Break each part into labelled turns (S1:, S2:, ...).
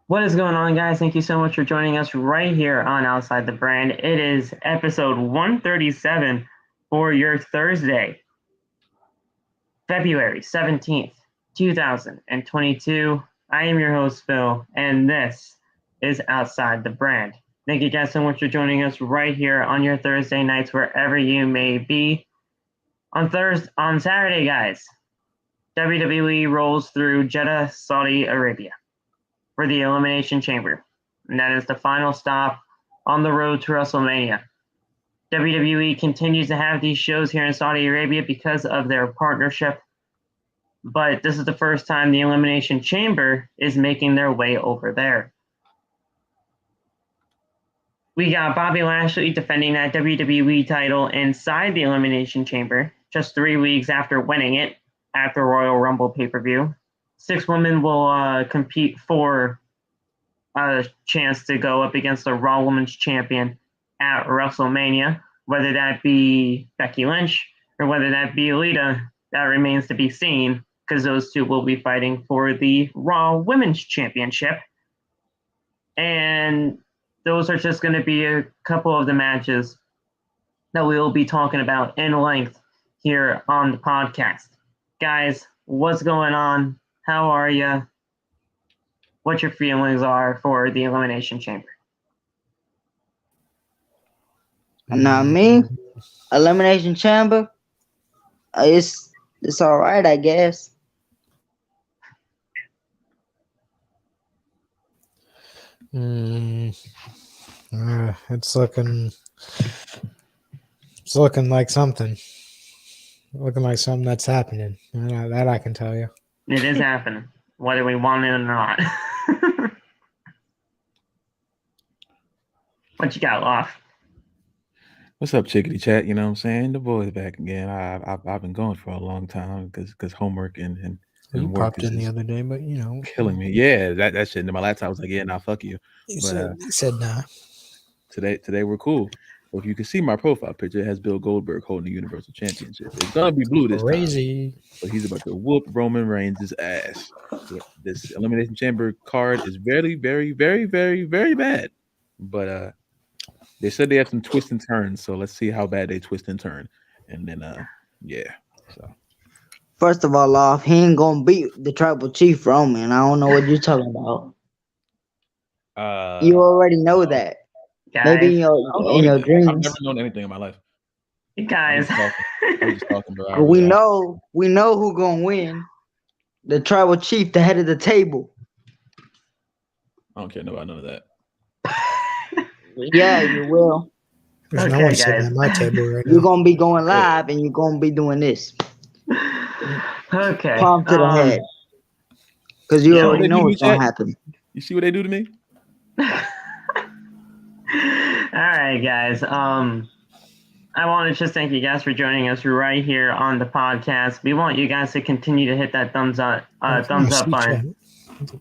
S1: What is going on, guys? Thank you so much for joining us right here on Outside the Brand. It is episode 137 for your Thursday, February 17th, 2022. I am your host, Phil, and this is Outside the Brand. Thank you guys so much for joining us right here on your Thursday nights, wherever you may be. On Saturday, guys, WWE rolls through Jeddah, Saudi Arabia, for the Elimination Chamber, and that is the final stop on the road to WrestleMania. WWE continues to have these shows here in Saudi Arabia because of their partnership, but this is the first time the Elimination Chamber is making their way over there. We got Bobby Lashley defending that WWE title inside the Elimination Chamber just 3 weeks after winning it at the Royal Rumble pay-per-view. 6 women will compete for a chance to go up against the Raw Women's Champion at WrestleMania, whether that be Becky Lynch or whether that be Lita. That remains to be seen, because those two will be fighting for the Raw Women's Championship. And those are just going to be a couple of the matches that we will be talking about in length here on the podcast. Guys, what's going on? How are you? What your feelings are for the Elimination Chamber?
S2: Now me, Elimination Chamber, it's all right, I guess.
S3: It's looking like something. Looking like something that's happening. That I can tell you.
S1: It is happening, whether we want it or not. What you got, Loft?
S4: What's up, Chickadee Chat? You know what I'm saying? The boy's back again. I've been going for a long time because homework and
S3: You
S4: work
S3: popped in the other day, but
S4: killing me. Yeah, that shit. And my laptop was like, yeah, nah, fuck you.
S3: You said nah.
S4: Today we're cool. Well, if you can see my profile picture, it has Bill Goldberg holding the Universal Championship. It's gonna be blue this time, but he's about to whoop Roman Reigns' ass. This Elimination Chamber card is very, very, very, very, very bad. But they said they have some twists and turns, so let's see how bad they twist and turn. And then so
S2: First of all, he ain't gonna beat the Tribal Chief Roman. I don't know what you're talking about. You already know that.
S1: Guys,
S2: maybe in your dreams.
S4: I've never known anything in my life.
S1: Guys,
S4: I'm just talking, bro.
S2: We know who gonna win. The Tribal Chief, the head of the table.
S4: I don't care about none of that.
S2: Yeah, you will.
S3: There's no one sitting at my table right now.
S2: You're gonna be going live and you're gonna be doing this.
S1: Okay.
S2: Palm to the head. Because you already know what's gonna happen.
S4: You see what they do to me?
S1: All right, guys. I want to just thank you guys for joining us right here on the podcast. We want you guys to continue to hit that thumbs up button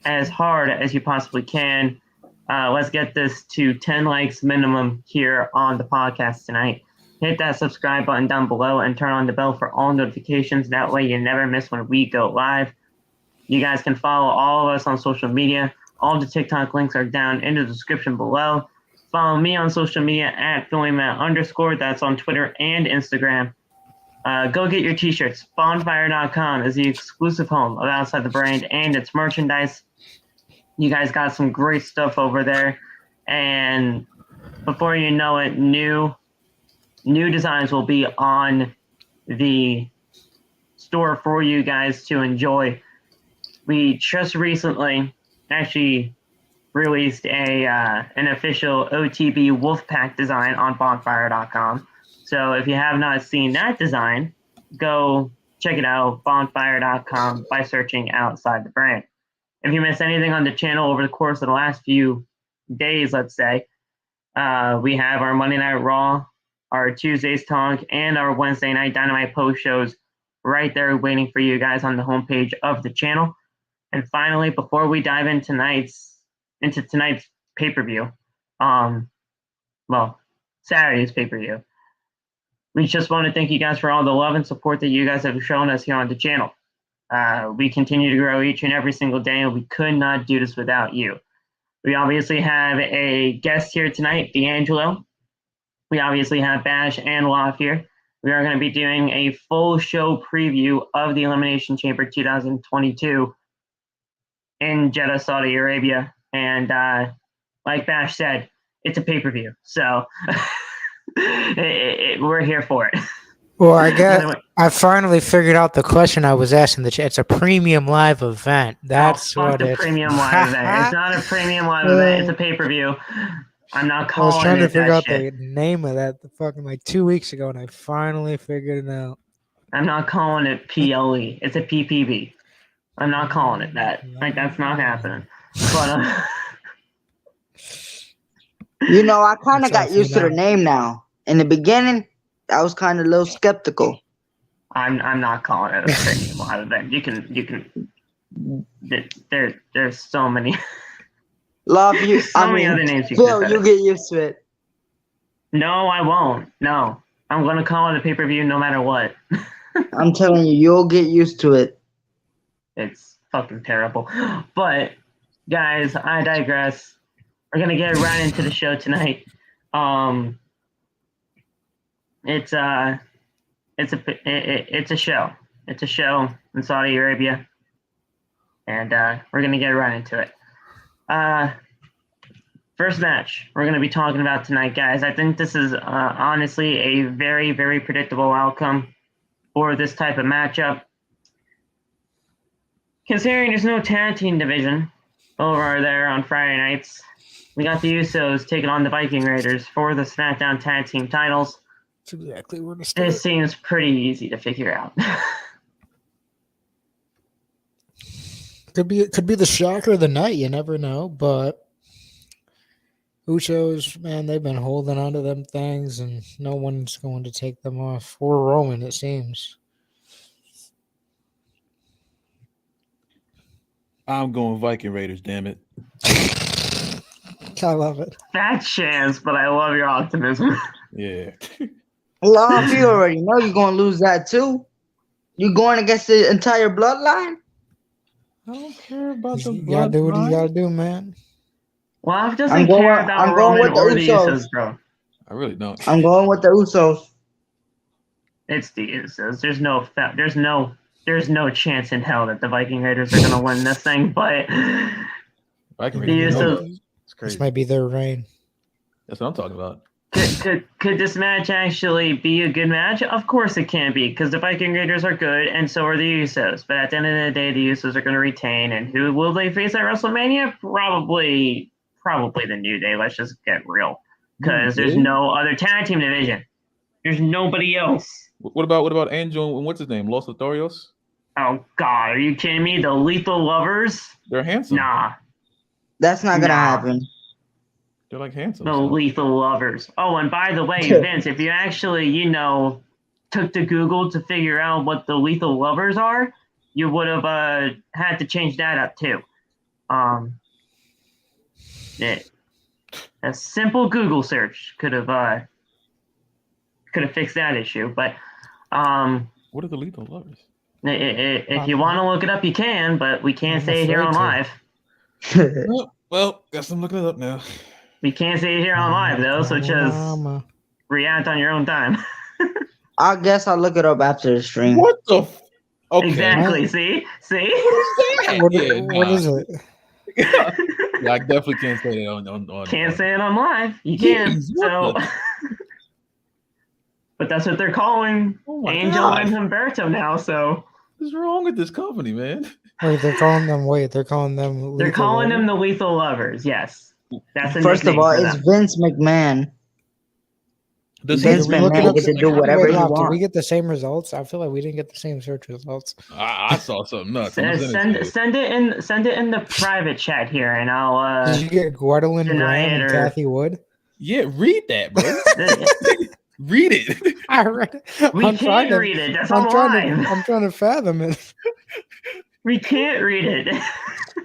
S1: as hard as you possibly can. Let's get this to 10 likes minimum here on the podcast tonight. Hit that subscribe button down below and turn on the bell for all notifications. That way you never miss when we go live. You guys can follow all of us on social media. All the TikTok links are down in the description below. Follow me on social media at @PhillyMatt_. That's on Twitter and Instagram. Go get your t-shirts. Bonfire.com is the exclusive home of Outside the Brand and its merchandise. You guys got some great stuff over there. And before you know it, new designs will be on the store for you guys to enjoy. We just recently actually released an official OTB Wolfpack design on Bonfire.com. So if you have not seen that design, go check it out, Bonfire.com, by searching Outside the Brand. If you missed anything on the channel over the course of the last few days, let's say, we have our Monday Night Raw, our Tuesday's Talk, and our Wednesday Night Dynamite post shows right there waiting for you guys on the homepage of the channel. And finally, before we dive into tonight's pay-per-view, Saturday's pay-per-view, we just want to thank you guys for all the love and support that you guys have shown us here on the channel. We continue to grow each and every single day, and we could not do this without you. We obviously have a guest here tonight, D'Angelo. We obviously have Bash and Loft here. We are going to be doing a full show preview of the Elimination Chamber 2022 in Jeddah, Saudi Arabia. And like Bash said, it's a pay-per-view. So we're here for it.
S3: Well, I finally figured out the question I was asking. It's a premium live event. That's what it's.
S1: Premium live event. It's not a premium live event. It's a pay-per-view. I'm not calling it. I was trying to figure out the
S3: name of that fucking like 2 weeks ago, and I finally figured it out.
S1: I'm not calling it PLE. It's a PPV. I'm not calling it that. Like, that's not happening. But
S2: I kind of got used to the name now. In the beginning, I was kind of a little skeptical.
S1: I'm not calling it a premium live event. You can. There's so many.
S2: Love you.
S1: Many other names you
S2: Phil, you get used to it.
S1: No, I won't. No, I'm gonna call it a pay-per-view no matter what.
S2: I'm telling you, you'll get used to it.
S1: It's fucking terrible. But guys, I digress. We're gonna get right into the show tonight. It's a show. It's a show in Saudi Arabia, and we're gonna get right into it. First match we're going to be talking about tonight, guys. I think this is honestly a very, very predictable outcome for this type of matchup. Considering there's no tag team division over there on Friday nights, we got the Usos taking on the Viking Raiders for the SmackDown tag team titles.
S3: That's exactly where to start.
S1: This seems pretty easy to figure out.
S3: Could be the shocker of the night. You never know. But Usos, man, they've been holding on to them things, and no one's going to take them off. Or Roman, it seems.
S4: I'm going Viking Raiders, damn it.
S3: I love it.
S1: Fat chance, but I love your optimism.
S4: Yeah.
S2: Love, you already know you're going to lose that too. You're going against the entire bloodline.
S4: I don't care about the bloodline.
S3: You gotta do what you gotta do, man.
S1: Well, doesn't care about Roman or the Usos, bro.
S4: I really don't.
S2: I'm going with the Usos.
S1: It's the Usos. There's no chance in hell that the Viking Raiders are gonna win this thing. But
S4: Viking
S1: the
S4: Raiders,
S1: Usos.
S4: It's crazy.
S3: This might be their reign.
S4: That's what I'm talking about.
S1: Could this match actually be a good match? Of course it can be, because the Viking Raiders are good, and so are the Usos. But at the end of the day, the Usos are going to retain. And who will they face at WrestleMania? Probably the New Day. Let's just get real, because there's no other tag team division. There's nobody else.
S4: What about Angel and what's his name? Los Lotharios?
S1: Oh God, are you kidding me? The Lethal Lovers?
S4: They're handsome.
S1: Nah,
S2: that's not gonna happen.
S4: They're like handsome.
S1: The Lethal Lovers. Oh, and by the way, Vince, if you actually, took to Google to figure out what the Lethal Lovers are, you would have had to change that up too. A simple Google search could have fixed that issue. But
S4: what are the Lethal Lovers?
S1: If you want to look it up, you can, but we can't say it here on live.
S4: Well, guess I'm looking it up now.
S1: We can't say it here on live, though, so just react on your own time.
S2: I guess I'll look it up after the stream.
S4: What the okay.
S1: Exactly, see?
S3: What is it?
S4: Yeah, I definitely can't say that on
S1: Can't say it on live. You can't, so... But that's what they're calling Angel and Humberto now, so...
S4: What's wrong with this company, man?
S3: They're calling them
S1: the Lethal Lovers, yes. That's
S2: First of all, it's Vince McMahon. Vince McMahon gets to do whatever he wants.
S3: Did we get the same results? I feel like we didn't get the same search results.
S4: I saw something nuts.
S1: Send it in the private chat here, and I'll.
S3: Did you get Gwendolyn Graham and Kathy Wood?
S4: Yeah, read that, bro. Read it.
S3: I read it.
S1: We can't read it. That's I'm
S3: trying to fathom it.
S1: We can't read it.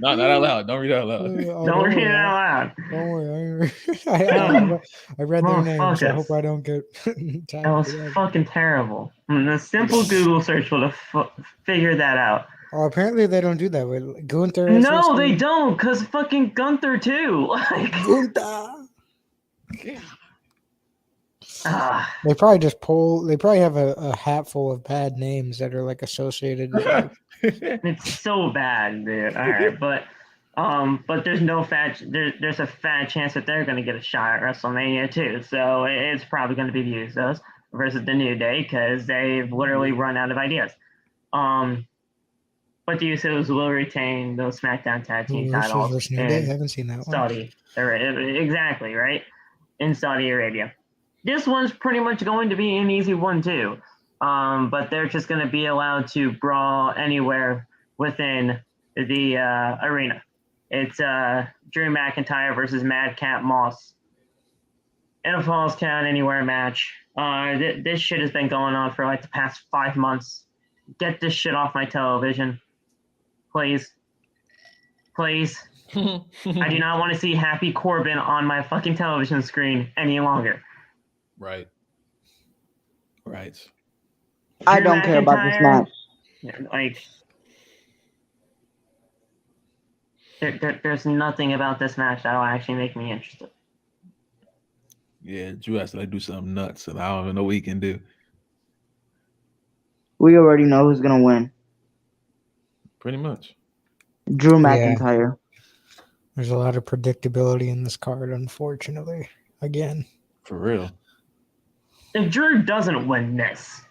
S4: Not out loud. Don't read it out loud.
S1: Don't read it out loud.
S3: Don't worry. I read their names. I hope I don't get
S1: that was fucking terrible. A simple Google search would have figured that out.
S3: Oh, apparently they don't do that with Gunther.
S1: No, they don't, because fucking Gunther too. Like,
S3: Gunther.
S1: They
S3: probably just pull. They probably have a hat full of bad names that are like associated. With,
S1: it's so bad, dude. All right, but there's no fat. There's a fat chance that they're gonna get a shot at WrestleMania too. So it's probably gonna be the Usos versus the New Day because they've literally run out of ideas. But the Usos will retain those SmackDown Tag Team titles.
S3: New Day? I haven't seen that
S1: Saudi Arabia. Exactly, right? In Saudi Arabia. This one's pretty much going to be an easy one, too. But they're just going to be allowed to brawl anywhere within the arena. It's Drew McIntyre versus Madcap Moss in a Falls Count Anywhere match. This shit has been going on for like the past 5 months. Get this shit off my television. Please. Please. I do not want to see Happy Corbin on my fucking television screen any longer.
S4: Right.
S2: I don't care about this match.
S1: Like, there's nothing about this match that will actually make me interested.
S4: Yeah, Drew has to do something nuts, and I don't even know what he can do.
S2: We already know who's gonna win.
S4: Pretty much.
S2: Drew McIntyre.
S3: Yeah. There's a lot of predictability in this card, unfortunately. Again.
S4: For real.
S1: If Drew doesn't win this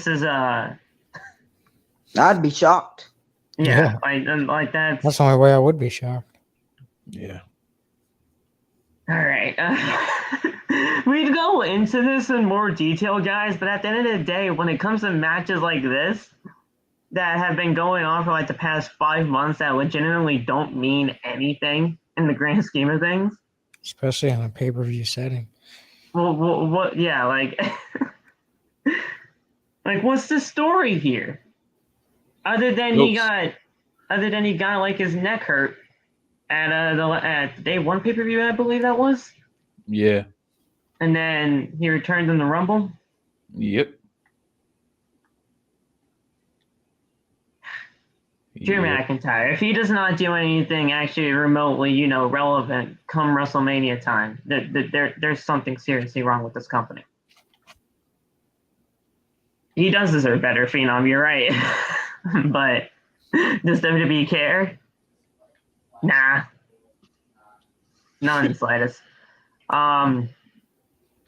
S1: is
S2: I'd be shocked.
S1: Yeah. Like that's
S3: the only way I would be shocked.
S4: Yeah.
S1: All right. We'd go into this in more detail, guys, but at the end of the day, when it comes to matches like this that have been going on for like the past 5 months that legitimately don't mean anything in the grand scheme of things.
S3: Especially on a pay-per-view setting.
S1: Well, what? Yeah, like, like, what's the story here? Other than he got like his neck hurt at day one pay-per-view, I believe that was.
S4: Yeah.
S1: And then he returned in the Rumble.
S4: Yep.
S1: Drew McIntyre, if he does not do anything actually remotely, relevant come WrestleMania time, there's something seriously wrong with this company. He does deserve better, Phenom, you're right. But does WWE care? Nah. Not in the slightest.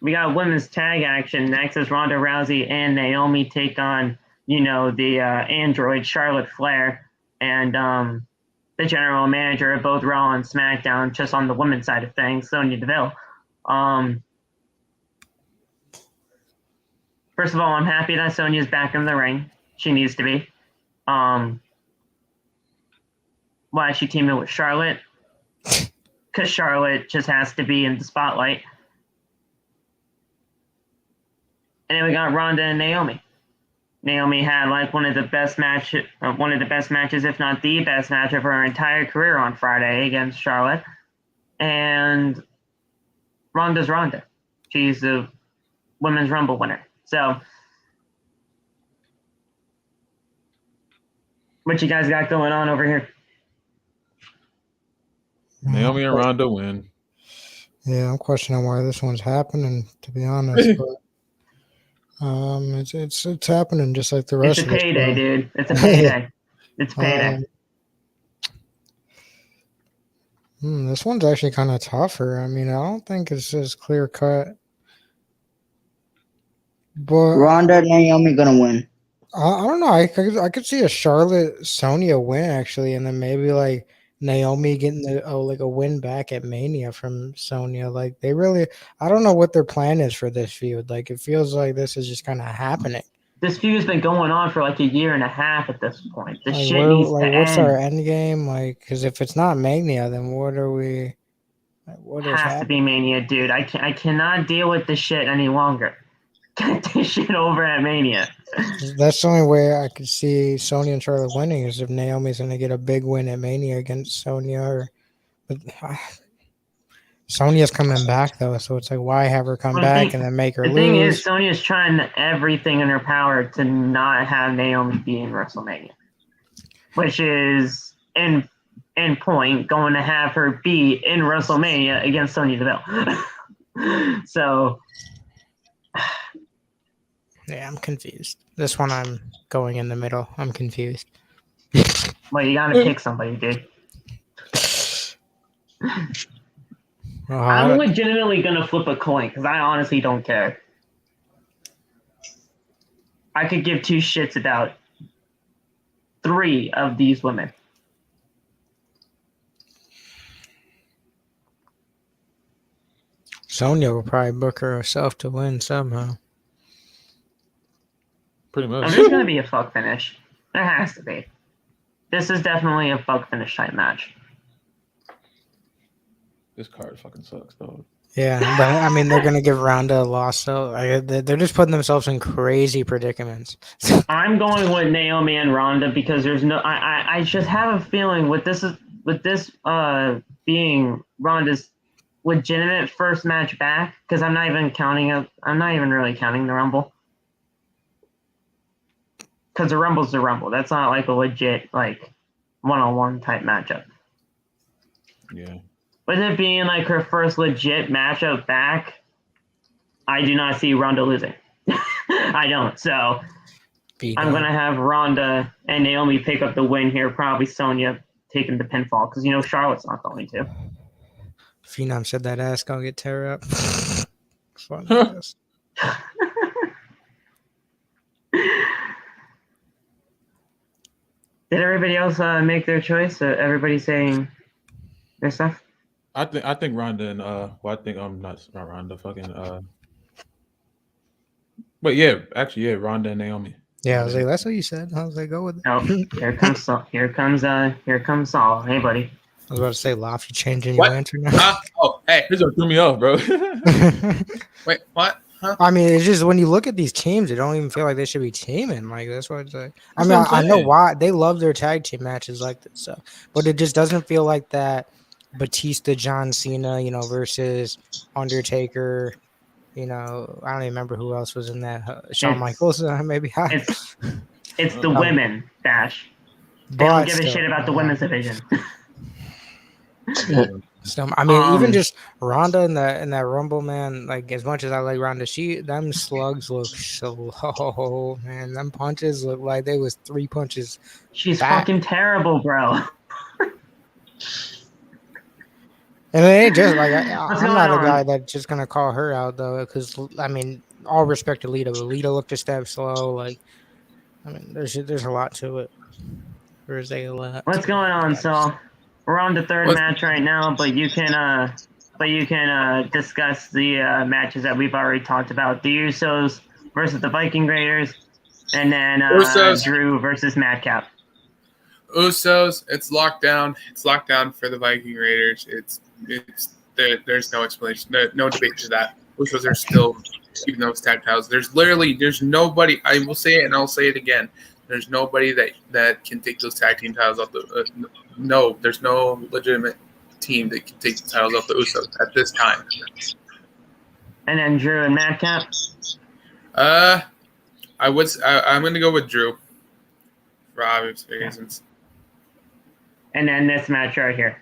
S1: We got women's tag action next as Ronda Rousey and Naomi take on, the android Charlotte Flair and the general manager of both Raw and SmackDown, just on the women's side of things, Sonya Deville. First of all, I'm happy that Sonya's back in the ring. She needs to be. Why is she teaming with Charlotte? Because Charlotte just has to be in the spotlight. And then we got Ronda and Naomi. Naomi had like one of the best matches, if not the best match of her entire career on Friday against Charlotte. And Ronda's Ronda. She's the Women's Rumble winner. So, what you guys got going on over here?
S4: Naomi and Ronda win.
S3: Yeah, I'm questioning why this one's happening, to be honest. But it's happening just like the rest of it.
S1: It's a payday, dude. It's a payday. It's payday.
S3: This one's actually kind of tougher. I mean, I don't think it's as clear cut. But
S2: Ronda and Naomi gonna win.
S3: I don't know. I could see a Charlotte Sonya win actually, and then maybe like Naomi getting a win back at Mania from Sonya. Like they really, I don't know what their plan is for this feud. Like it feels like this is just kind of happening.
S1: This feud's been going on for like a year and a half at this point. This
S3: like,
S1: shit needs to
S3: what's
S1: end.
S3: Our end game? Like, because if it's not Mania, then what are we? What
S1: has to be Mania, dude. I cannot deal with this shit any longer. Get this shit over at Mania.
S3: That's the only way I could see Sonya and Charlotte winning is if Naomi's going to get a big win at Mania against Sonya. But Sonya's coming back, though, so it's like, why have her come back and then make her lose?
S1: The thing is, Sonya's trying everything in her power to not have Naomi be in WrestleMania. which is in point going to have her be in WrestleMania against Sonya Deville. So,
S3: yeah, I'm confused. This one, I'm going in the middle. I'm confused.
S1: Well, you gotta pick somebody, dude. I'm legitimately gonna flip a coin because I honestly don't care. I could give two shits about 3 of these women.
S3: Sonya will probably book her herself to win somehow.
S4: Pretty much.
S1: There's gonna be a fuck finish. There has to be. This is definitely a fuck finish type match.
S4: This card fucking sucks, though.
S3: Yeah, but I mean, they're gonna give Ronda a loss, so they're just putting themselves in crazy predicaments.
S1: I'm going with Naomi and Ronda because there's no. I just have a feeling with this being Ronda's legitimate first match back, because I'm not even really counting the Rumble, because the Rumble's the Rumble. That's not like a legit like one-on-one type matchup.
S4: Yeah.
S1: With it being like her first legit matchup back, I do not see Ronda losing. I don't. So I'm going to have Ronda and Naomi pick up the win here. Probably Sonya taking the pinfall because, Charlotte's not going to.
S3: Phenom said that ass going to get tear up. Fuck this.
S1: Did everybody else make their choice? Everybody saying their stuff?
S4: I think Ronda and I think not Ronda, fucking but yeah, actually yeah, Ronda and Naomi.
S3: Yeah, I was like, that's what you said. I was like, go with it.
S1: Oh, here comes Saul. Hey, buddy.
S3: I was about to say, Loft, you changing your answer now?
S4: Oh, hey, this threw me off, bro.
S5: Wait, what? Huh?
S3: I mean, it's just when you look at these teams, it don't even feel like they should be teaming. Like that's what it's like. I mean, I know why they love their tag team matches like this, so but it just doesn't feel like that. Batista, John Cena, versus Undertaker. I don't even remember who else was in that. Shawn Michaels, maybe.
S1: It's the women, Dash. They don't give a shit about the women's division.
S3: So, I mean, even just Ronda in that Rumble, man. Like as much as I like Ronda, them slugs look so man. Them punches look like they was 3 punches.
S1: She's fucking terrible, bro.
S3: And it ain't just like I'm not a guy that's just gonna call her out though, because I mean, all respect to Lita, but Lita looked a step slow. Like, I mean, there's a lot to it. There's a lot.
S1: What's going on, Saul? We're on the third match right now, but you can discuss the matches that we've already talked about: the Usos versus the Viking Raiders, and then Drew versus Madcap.
S5: Usos, it's locked down. It's locked down for the Viking Raiders. There's no explanation, no debate to that. Usos are still keeping those tag titles. There's nobody. I will say it and I'll say it again. There's nobody that can take those tag team titles off the. No, there's no legitimate team that can take the titles off the Usos at this time.
S1: And then Drew and Madcap.
S5: I'm going to go with Drew for obvious reasons.
S1: And then this match right here.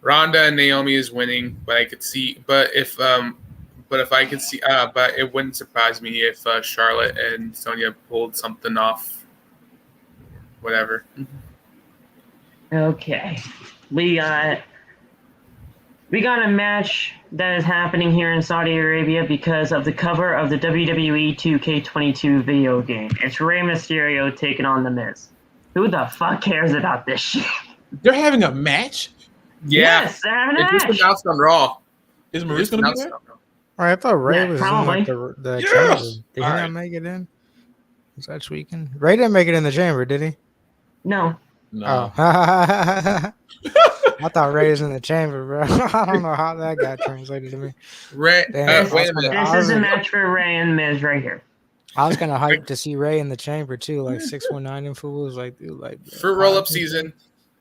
S5: Ronda and Naomi is winning, but I could see. But if I could see, but it wouldn't surprise me if Charlotte and Sonya pulled something off. Whatever.
S1: Okay, we got a match that is happening here in Saudi Arabia because of the cover of the WWE 2K22 video game. It's Rey Mysterio taking on The Miz. Who the fuck cares about this shit?
S4: They're having a match?
S5: Yeah.
S1: Yes, they're having a match.
S5: It's just announced on Raw.
S4: Is Maryse going to be there?
S3: All right, I thought Ray was
S1: probably.
S3: in like the chamber. Did he not make it in? Was that weekend? Ray didn't make it in the chamber, did he?
S1: No.
S3: Oh. I thought Ray was in the chamber, bro. I don't know how that got translated to me.
S5: Ray, wait a minute.
S1: This is a match for Ray and Miz right here.
S3: I was kind of hyped to see Ray in the chamber too, like 619 and fools, like dude, like
S5: fruit roll up season.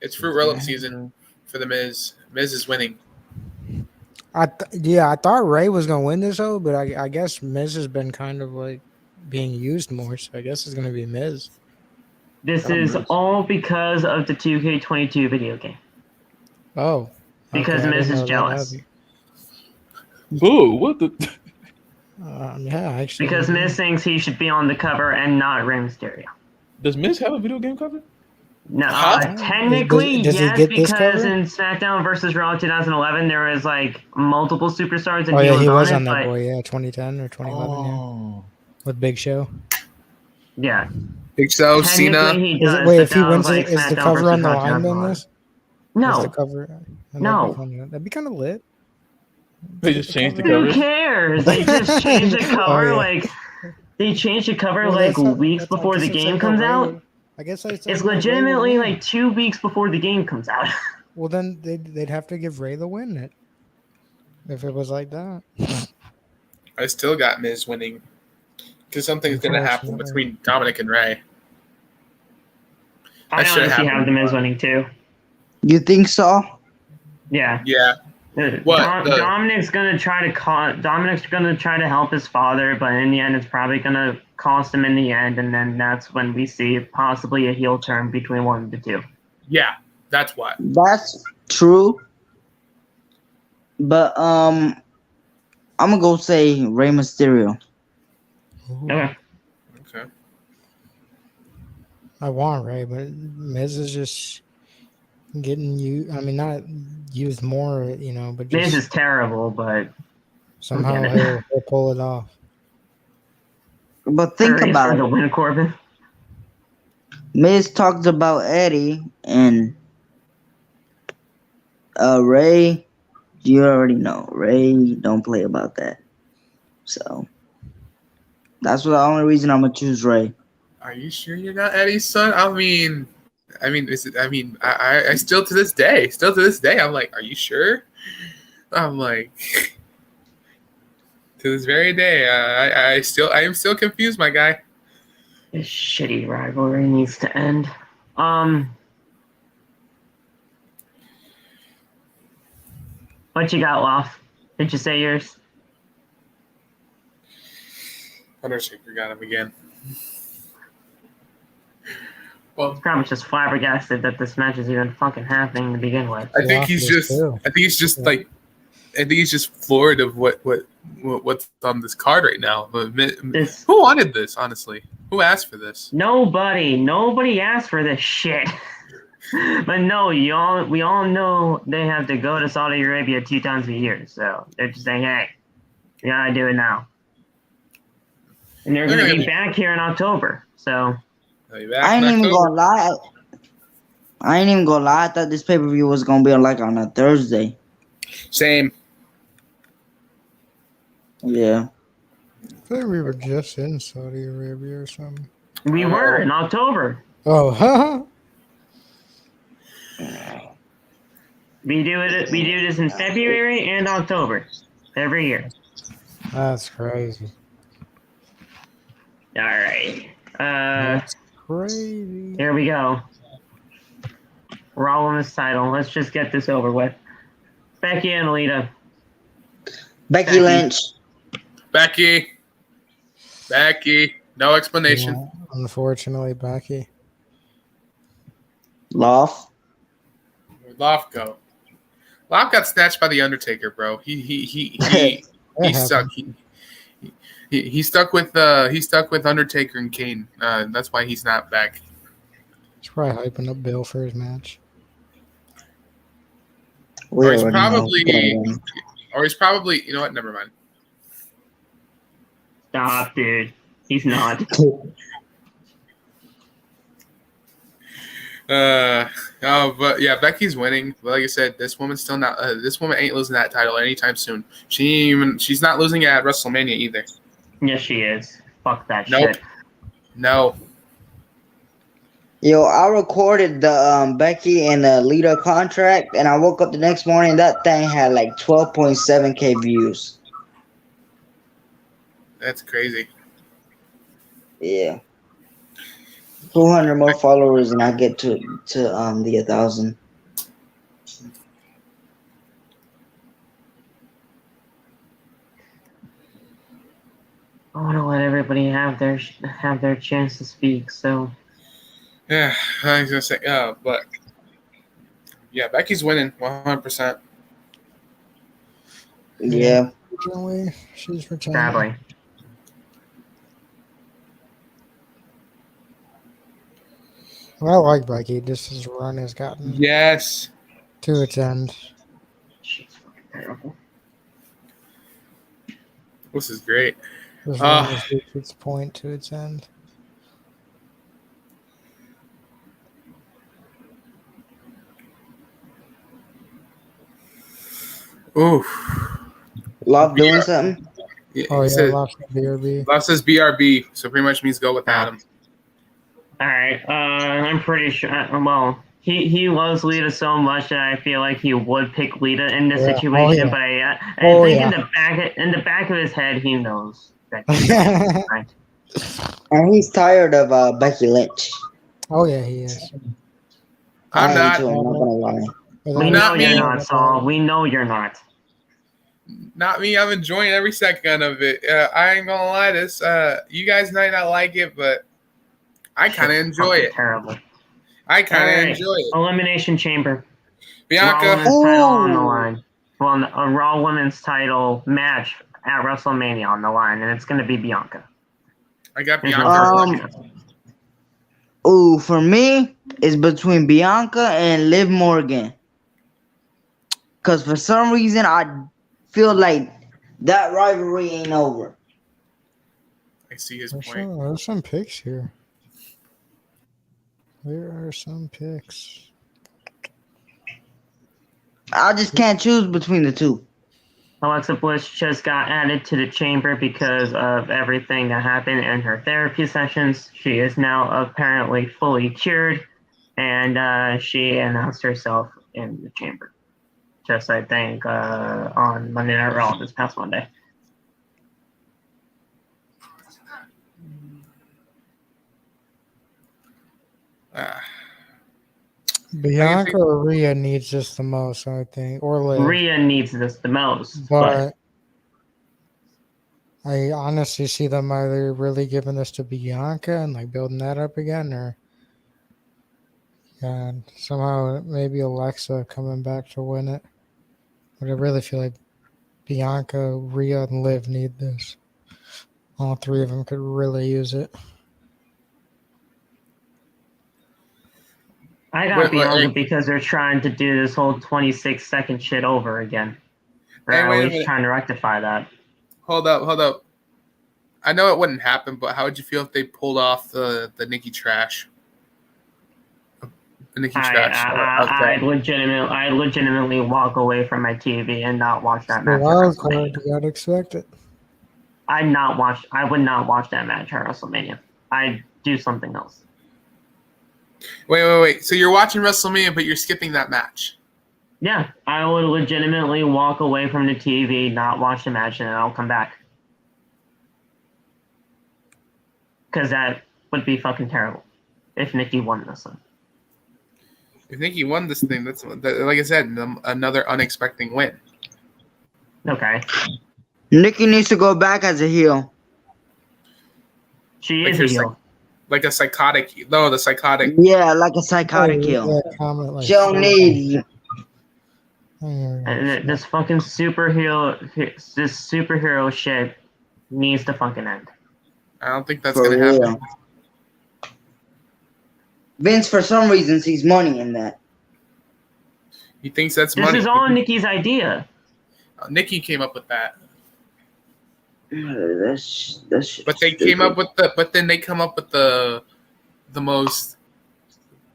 S5: It's fruit roll up season for the Miz. Miz is winning.
S3: I thought Ray was gonna win this though, but I guess Miz has been kind of like being used more, so I guess it's gonna be Miz.
S1: This is all because of the 2K22 video game.
S3: Oh.
S1: Because Miz is jealous.
S4: Boo, what the?
S3: Yeah, actually.
S1: Because Miz thinks he should be on the cover and not Rey Mysterio.
S4: Does Miz have a video game cover?
S1: No, technically,
S3: does he
S1: yes,
S3: get this
S1: because
S3: cover?
S1: in SmackDown versus Raw 2011, there was like multiple superstars and
S3: he was
S1: on
S3: on
S1: it,
S3: that boy, 2010 or 2011, yeah. With Big Show.
S1: Yeah.
S5: Big Show, Cena.
S3: If he wins it, is the cover on the line then this?
S1: No.
S3: Is the cover?
S1: No.
S3: That'd be kind of lit.
S4: They just changed the cover.
S1: Who cares? They just changed the cover they changed the cover weeks before the game comes out.
S3: I guess
S1: it's legitimately like 2 weeks before the game comes out.
S3: Well, then they'd have to give Rey the win it. If it was like that.
S5: I still got Miz winning. Because something's going to happen between Dominik and Rey.
S1: I honestly have the Miz winning too.
S2: You think so?
S1: Yeah.
S5: Yeah.
S1: Dominik's gonna try to help his father, but in the end, it's probably gonna cost him in the end, and then that's when we see possibly a heel turn between one of the two.
S5: Yeah, that's what.
S2: That's true. But I'm gonna go say Rey Mysterio.
S1: Okay.
S3: I want Rey, but Miz is just getting not used more, but just
S1: Miz is terrible, but
S3: somehow he'll pull it off.
S2: But think about it.
S1: The win, Corbin.
S2: Miz talked about Eddie and Rey. You already know Rey don't play about that, so that's the only reason I'm gonna choose Rey.
S5: Are you sure you're not Eddie's son? I still to this day, I'm like, are you sure? I'm like, to this very day, I am still confused, my guy.
S1: This shitty rivalry needs to end. What you got, Loft? Did you say yours?
S5: Undertaker got him again. Well,
S1: he's probably just flabbergasted that this match is even fucking happening to begin with.
S5: I think he's just floored of what's on this card right now. Who wanted this, honestly? Who asked for this?
S1: Nobody asked for this shit. But no, we all know they have to go to Saudi Arabia 2 times a year, so they're just saying, hey, you gotta do it now. And they're gonna be back here in October, so.
S2: I ain't even gonna lie. I thought this pay-per-view was gonna be on a Thursday.
S5: Same.
S2: Yeah.
S3: I think we were just in Saudi Arabia or something.
S1: We were in October.
S3: Oh, haha.
S1: We do this in February and October every year.
S3: That's crazy.
S1: All right.
S3: That's crazy.
S1: Here we go. Raw Women's title. Let's just get this over with. Becky and Lita.
S2: Becky Lynch.
S5: Becky. No explanation.
S3: Yeah, unfortunately, Becky.
S2: Loft
S5: go. Loft got snatched by the Undertaker, bro. He stuck. He stuck with Undertaker and Kane. That's why he's not back.
S3: He's probably hyping up Bill for his match.
S5: Or he's probably. You know what? Never mind.
S1: Stop, dude. He's not.
S5: But yeah, Becky's winning. But like I said, this woman's still not. This woman ain't losing that title anytime soon. She's not losing it at WrestleMania either.
S1: Yes, she is. Fuck that
S5: shit. No.
S2: Yo, I recorded the Becky and Lita contract, and I woke up the next morning. That thing had like 12.7K views.
S5: That's crazy.
S2: Yeah. 200 more followers, and I get to the 1,000.
S1: I want to let everybody have their chance to speak. So,
S5: Yeah, I was gonna say, but yeah, Becky's winning 100%.
S2: Yeah.
S3: She's retiring.
S1: Sadly.
S3: Well, I like Becky. This is run has gotten
S5: Yes.
S3: to its end.
S1: She's fucking terrible.
S5: This is great.
S3: This run has reached its point to its end.
S5: Oof.
S2: Love doing something?
S3: Oh, yeah, lost the BRB.
S5: Love says BRB, so pretty much means go with Adam.
S1: All right. I'm pretty sure. Well, he loves Lita so much that I feel like he would pick Lita in this situation. But I think in the back of his head, he knows that. Right?
S2: And he's tired of Becky Lynch.
S3: Oh yeah, he is.
S5: I'm not.
S2: I'm not gonna lie.
S1: We know you're not, Saul. We know you're not.
S5: Not me. I'm enjoying every second of it. I ain't gonna lie. This you guys might not like it, but I kind of enjoy it.
S1: Terrible.
S5: I kind of enjoy it.
S1: Elimination Chamber.
S5: Bianca.
S1: Raw Women's title on the line. Well, a Raw Women's title match at WrestleMania on the line, and it's going to be Bianca.
S5: I got Bianca.
S2: For me, it's between Bianca and Liv Morgan. Because for some reason, I feel like that rivalry ain't over.
S5: I see his point.
S3: There's some picks here. There are some picks.
S2: I just can't choose between the two.
S1: Alexa Bliss just got added to the chamber because of everything that happened in her therapy sessions. She is now apparently fully cured, and she announced herself in the chamber. Just, I think, on Monday Night Raw this past Monday.
S3: Bianca or Rhea needs this the most, I think. Or Liv.
S1: Rhea needs this the most.
S3: But I honestly see them either really giving this to Bianca and like building that up again, or somehow maybe Alexa coming back to win it. But I really feel like Bianca, Rhea, and Liv need this. All three of them could really use it.
S1: I got Bianca because they're trying to do this whole 26-second shit over again. Or at least trying to rectify that.
S5: Hold up. I know it wouldn't happen, but how would you feel if they pulled off the Nikki trash? The Nikki trash.
S1: I'd legitimately walk away from my TV and not watch that match.
S3: Wild card, you gotta expect it.
S1: I would not watch that match at WrestleMania. I'd do something else.
S5: Wait. So you're watching WrestleMania, but you're skipping that match?
S1: Yeah, I would legitimately walk away from the TV, not watch the match, and then I'll come back. Because that would be fucking terrible if Nikki won this one.
S5: If Nikki won this thing, that's like I said, another unexpected win.
S1: Okay.
S2: Nikki needs to go back as a heel.
S1: She is a heel.
S5: Like a psychotic. No, the psychotic.
S2: Yeah, like a psychotic heel. She don't need.
S1: And this fucking superhero shit needs to fucking end.
S5: I don't think that's going to happen.
S2: Vince, for some reason, sees money in that.
S5: He thinks that's money.
S1: This is all Nikki's idea.
S5: Nikki came up with that.
S2: That's
S5: but they came up with then they come up with the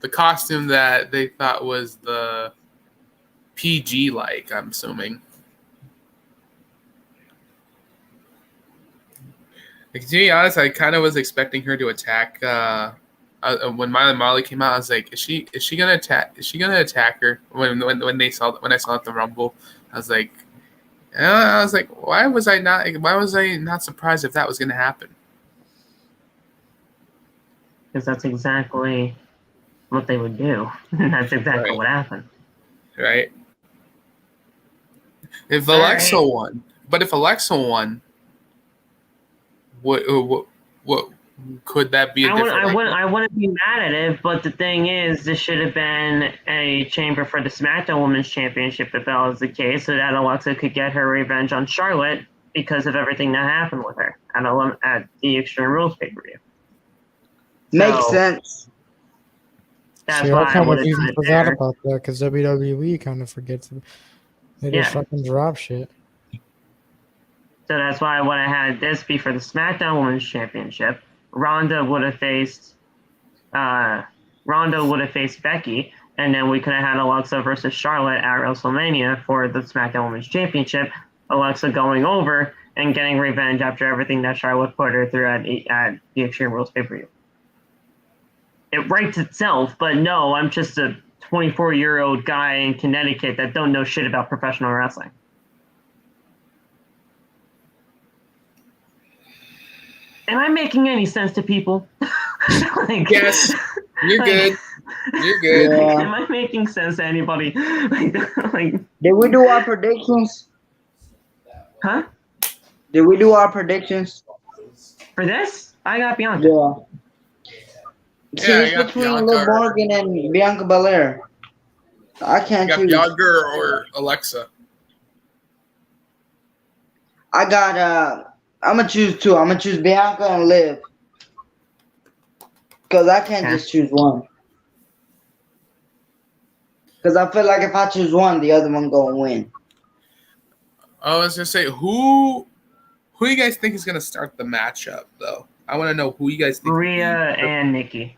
S5: costume that they thought was the PG like, I'm assuming. Like, to be honest, I kind of was expecting her to attack when Molly came out. I was like, is she gonna attack? Is she gonna attack her? When I saw it at the Rumble, I was like, why was I not surprised if that was going to happen?
S1: Because that's exactly what they would do. That's exactly what happened.
S5: Right. If Alexa won, what Could that be a
S1: I wouldn't be mad at it, but the thing is, this should have been a chamber for the SmackDown Women's Championship if that was the case, so that Alexa could get her revenge on Charlotte because of everything that happened with her at the Extreme Rules pay-per-view.
S2: Makes sense.
S1: That's
S3: See,
S1: why
S3: I kind
S1: would
S3: of
S1: have
S3: even
S1: done it
S3: forgot
S1: there.
S3: about that because WWE kind of forgets. They just fucking drop shit.
S1: So that's why I would have had this be for the SmackDown Women's Championship. Ronda would have faced Becky, and then we could have had Alexa versus Charlotte at WrestleMania for the SmackDown Women's Championship. Alexa going over and getting revenge after everything that Charlotte put her through at the Extreme Rules pay-per-view. It writes itself, but no, I'm just a 24-year-old guy in Connecticut that don't know shit about professional wrestling. Am I making any sense to people?
S5: Yes, you're good. You're good.
S2: Yeah.
S1: Am I making sense to anybody?
S2: Did we do our predictions?
S1: Huh?
S2: Did we do our predictions?
S1: For this? I got Bianca.
S2: Yeah. See,
S5: Yeah,
S2: it's between Liv Morgan and Bianca Belair. I can't choose.
S5: Bianca or Alexa.
S2: I got I'm gonna choose two. I'm gonna choose Bianca and Liv. Cause I can't just choose one. Cause I feel like if I choose one, the other one gonna win.
S5: I was gonna say who you guys think is gonna start the matchup though? I want to know who you guys think.
S1: Rhea and Nikki.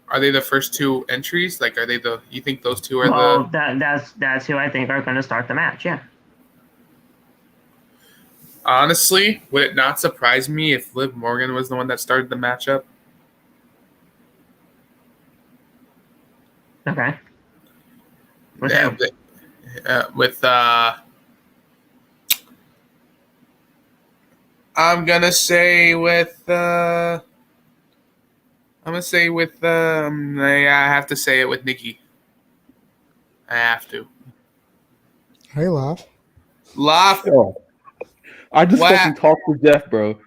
S5: Are they the first two entries? Like, are they the? You think those two are
S1: Well, that's who I think are going to start the match. Yeah.
S5: Honestly, would it not surprise me if Liv Morgan was the one that started the matchup?
S1: Okay.
S5: I'm gonna say with. I have to say it with Nikki. I have to.
S3: Hey, laugh.
S4: Oh. I just fucking talked to Jeff, bro.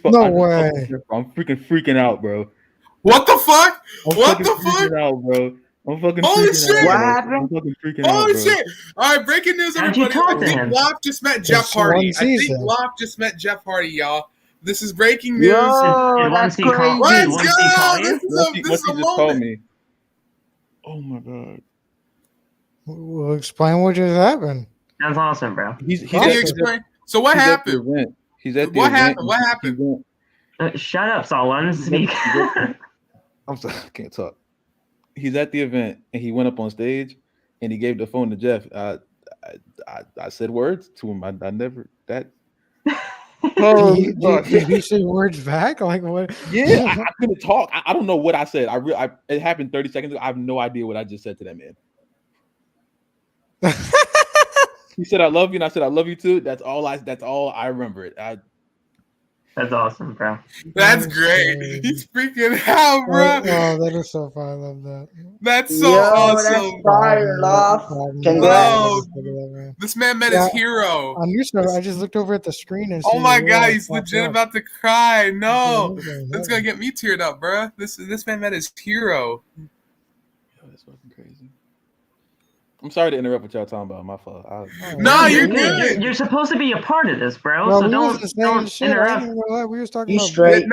S3: No way.
S4: Jeff, bro. I'm freaking out, bro.
S5: What the fuck?
S4: What the fuck? Out, bro. I'm fucking
S5: Holy
S4: freaking
S5: shit!
S4: out.
S2: What
S4: Bro.
S2: happened?
S4: I'm fucking freaking
S5: Holy
S4: out, bro.
S5: shit! All right, breaking news,
S1: How'd you
S5: everybody.
S1: talk to
S5: I think
S1: him?
S5: Locke just met Jeff
S3: It's
S5: Hardy.
S3: one
S5: I think
S3: season.
S5: Locke just met Jeff Hardy, y'all. This is breaking news.
S2: Yo, that's
S1: Did
S2: crazy.
S5: Let's
S1: Once he call
S5: go!
S1: you?
S5: This is a
S4: What he just told
S5: moment.
S4: me. Oh my god.
S3: Well, explain what just happened.
S1: That's awesome, bro.
S4: He's
S5: Can you explain? So what happened?
S4: He's at the
S5: What
S4: event.
S5: happened? What happened?
S1: Shut up, Saul. Let him speak.
S4: I'm sorry, I can't talk. He's at the event and he went up on stage and he gave the phone to Jeff. I said words to him. I never that. Oh,
S3: did he say words back? Like what?
S4: Yeah, I couldn't talk. I don't know what I said. It happened 30 seconds ago. I have no idea what I just said to that man. He said I love you, and I said I love you too. That's all I remember it.
S1: That's awesome, bro.
S5: That's great. He's freaking out, bro.
S3: Oh, that is so fun. I love that.
S5: That's so awesome.
S2: That's fire, love. Congrats.
S5: Wow. This man met his hero.
S3: On your show, I just looked over at the screen and.
S5: Oh my god, he's legit about to cry. No, that's gonna get me teared up, bro. This man met his hero.
S4: Yo, that's fucking crazy. I'm sorry to interrupt what y'all talking about. My fault.
S5: No, you're good.
S1: You're supposed to be a part of this, bro.
S3: Well,
S1: so
S3: we
S1: don't interrupt.
S3: We was talking
S2: You
S3: about
S2: straight.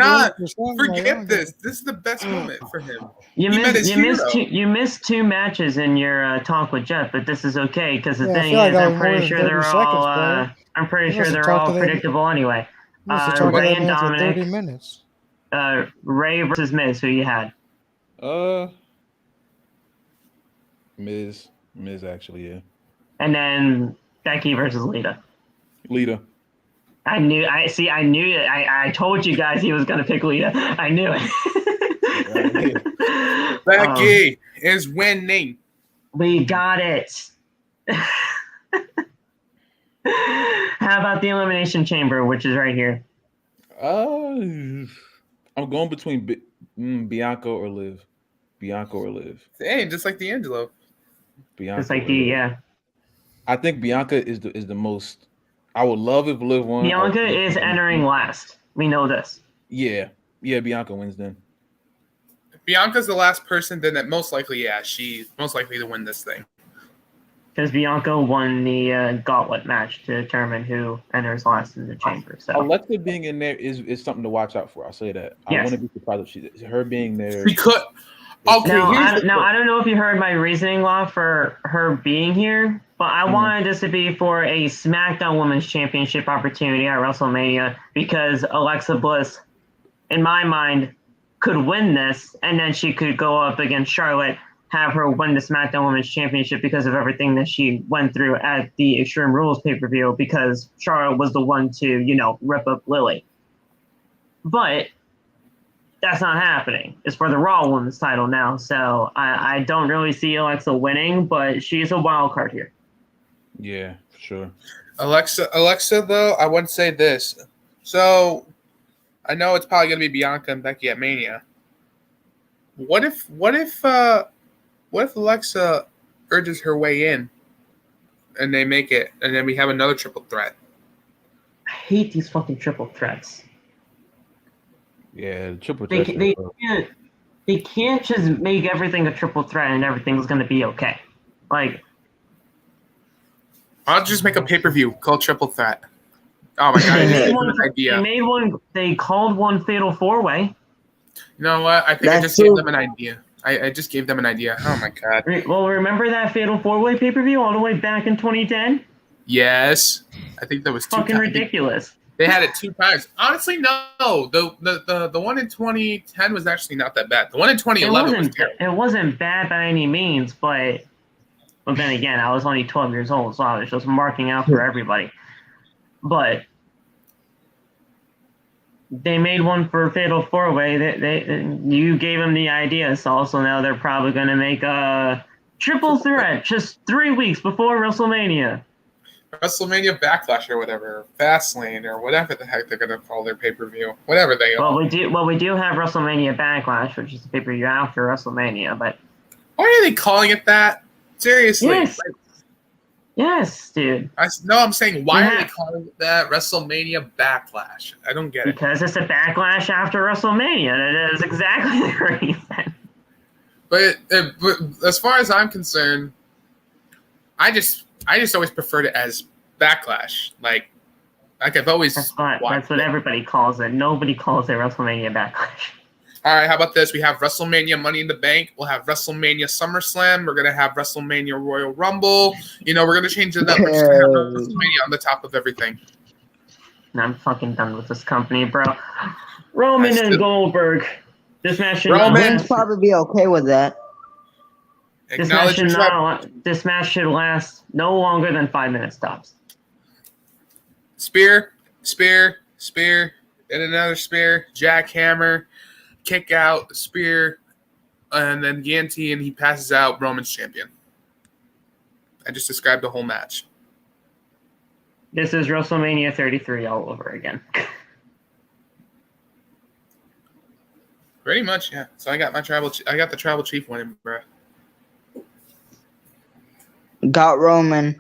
S5: Forget this. This is the best moment for him.
S1: You missed two matches in your talk with Jeff, but this is okay because the thing is, I'm pretty sure they're all predictable anyway. Ray and Dominik.
S3: 30 minutes.
S1: Ray versus Miz. Who you had?
S4: Miz actually, yeah.
S1: And then Becky versus Lita.
S4: Lita.
S1: I knew it. I told you guys he was gonna pick Lita. I knew it.
S5: Becky is winning.
S1: We got it. How about the Elimination Chamber, which is right here?
S4: I'm going between Bianca or Liv.
S5: Hey, just like D'Angelo.
S4: Bianca.
S1: It's like I
S4: I think Bianca is the most. I would love if Liv won.
S1: Bianca is entering last. We know this.
S4: Yeah, Bianca wins then.
S5: Bianca's the last person, then that most likely, she's most likely to win this thing.
S1: Because Bianca won the gauntlet match to determine who enters last in the chamber. So
S4: Alexa being in there is something to watch out for. I'll say that.
S1: Yes.
S4: I want to be surprised if her being there.
S5: She could. Okay,
S1: I don't know if you heard my reasoning, Law, for her being here, but I wanted this to be for a SmackDown Women's Championship opportunity at WrestleMania because Alexa Bliss, in my mind, could win this, and then she could go up against Charlotte, have her win the SmackDown Women's Championship because of everything that she went through at the Extreme Rules pay-per-view because Charlotte was the one to, rip up Lily. But that's not happening. It's for the Raw Women's title now, so I don't really see Alexa winning, but she's a wild card here.
S4: Yeah, for sure.
S5: Alexa, though, I would say this. So, I know it's probably going to be Bianca and Becky at Mania. What if Alexa urges her way in, and they make it, and then we have another triple threat?
S1: I hate these fucking triple threats.
S4: Yeah, the triple
S1: They
S4: threat.
S1: they can't just make everything a triple threat and everything's going to be okay. Like,
S5: I'll just make a pay-per-view called Triple Threat. Oh my god, I just gave them an idea.
S1: They made one. They called one Fatal 4-Way.
S5: You know what? I think I just gave them an idea. I just gave them an idea. Oh my god.
S1: Well, remember that Fatal 4-Way pay-per-view all the way back in 2010?
S5: Yes. I think that was
S1: fucking ridiculous.
S5: They had it 2 times. Honestly, no. The one in 2010 was actually not that bad. The one in 2011 was terrible.
S1: It wasn't bad by any means, but then again, I was only 12 years old, so I was just marking out for everybody. But they made one for Fatal 4-Way. You gave them the idea, so also now they're probably going to make a triple threat just 3 weeks before WrestleMania.
S5: WrestleMania Backlash or whatever, Fastlane or whatever the heck they're gonna call their pay-per-view, whatever they are.
S1: Well, we do have WrestleMania Backlash, which is the pay-per-view after WrestleMania. But
S5: why are they calling it that? Seriously?
S1: Yes, yes, dude.
S5: I'm saying why are they calling it that? WrestleMania Backlash. I don't get it.
S1: Because it's a backlash after WrestleMania. That is exactly the reason.
S5: But as far as I'm concerned, I just always preferred it as Backlash. Like I've always.
S1: That's what everybody calls it. Nobody calls it WrestleMania Backlash.
S5: All right, how about this? We have WrestleMania Money in the Bank. We'll have WrestleMania SummerSlam. We're gonna have WrestleMania Royal Rumble. We're gonna change it up. We're just gonna have WrestleMania on the top of everything.
S1: I'm fucking done with this company, bro. Roman and Goldberg. This match should
S2: Roman's probably be okay with that.
S1: This match should last no longer than 5 minutes tops.
S5: Spear, and another spear, jackhammer, kick out, spear, and then guillotine, and he passes out. Roman's champion. I just described the whole match.
S1: This is WrestleMania 33 all over again.
S5: Pretty much, yeah. So I got the tribal chief winning, bro.
S2: Got Roman.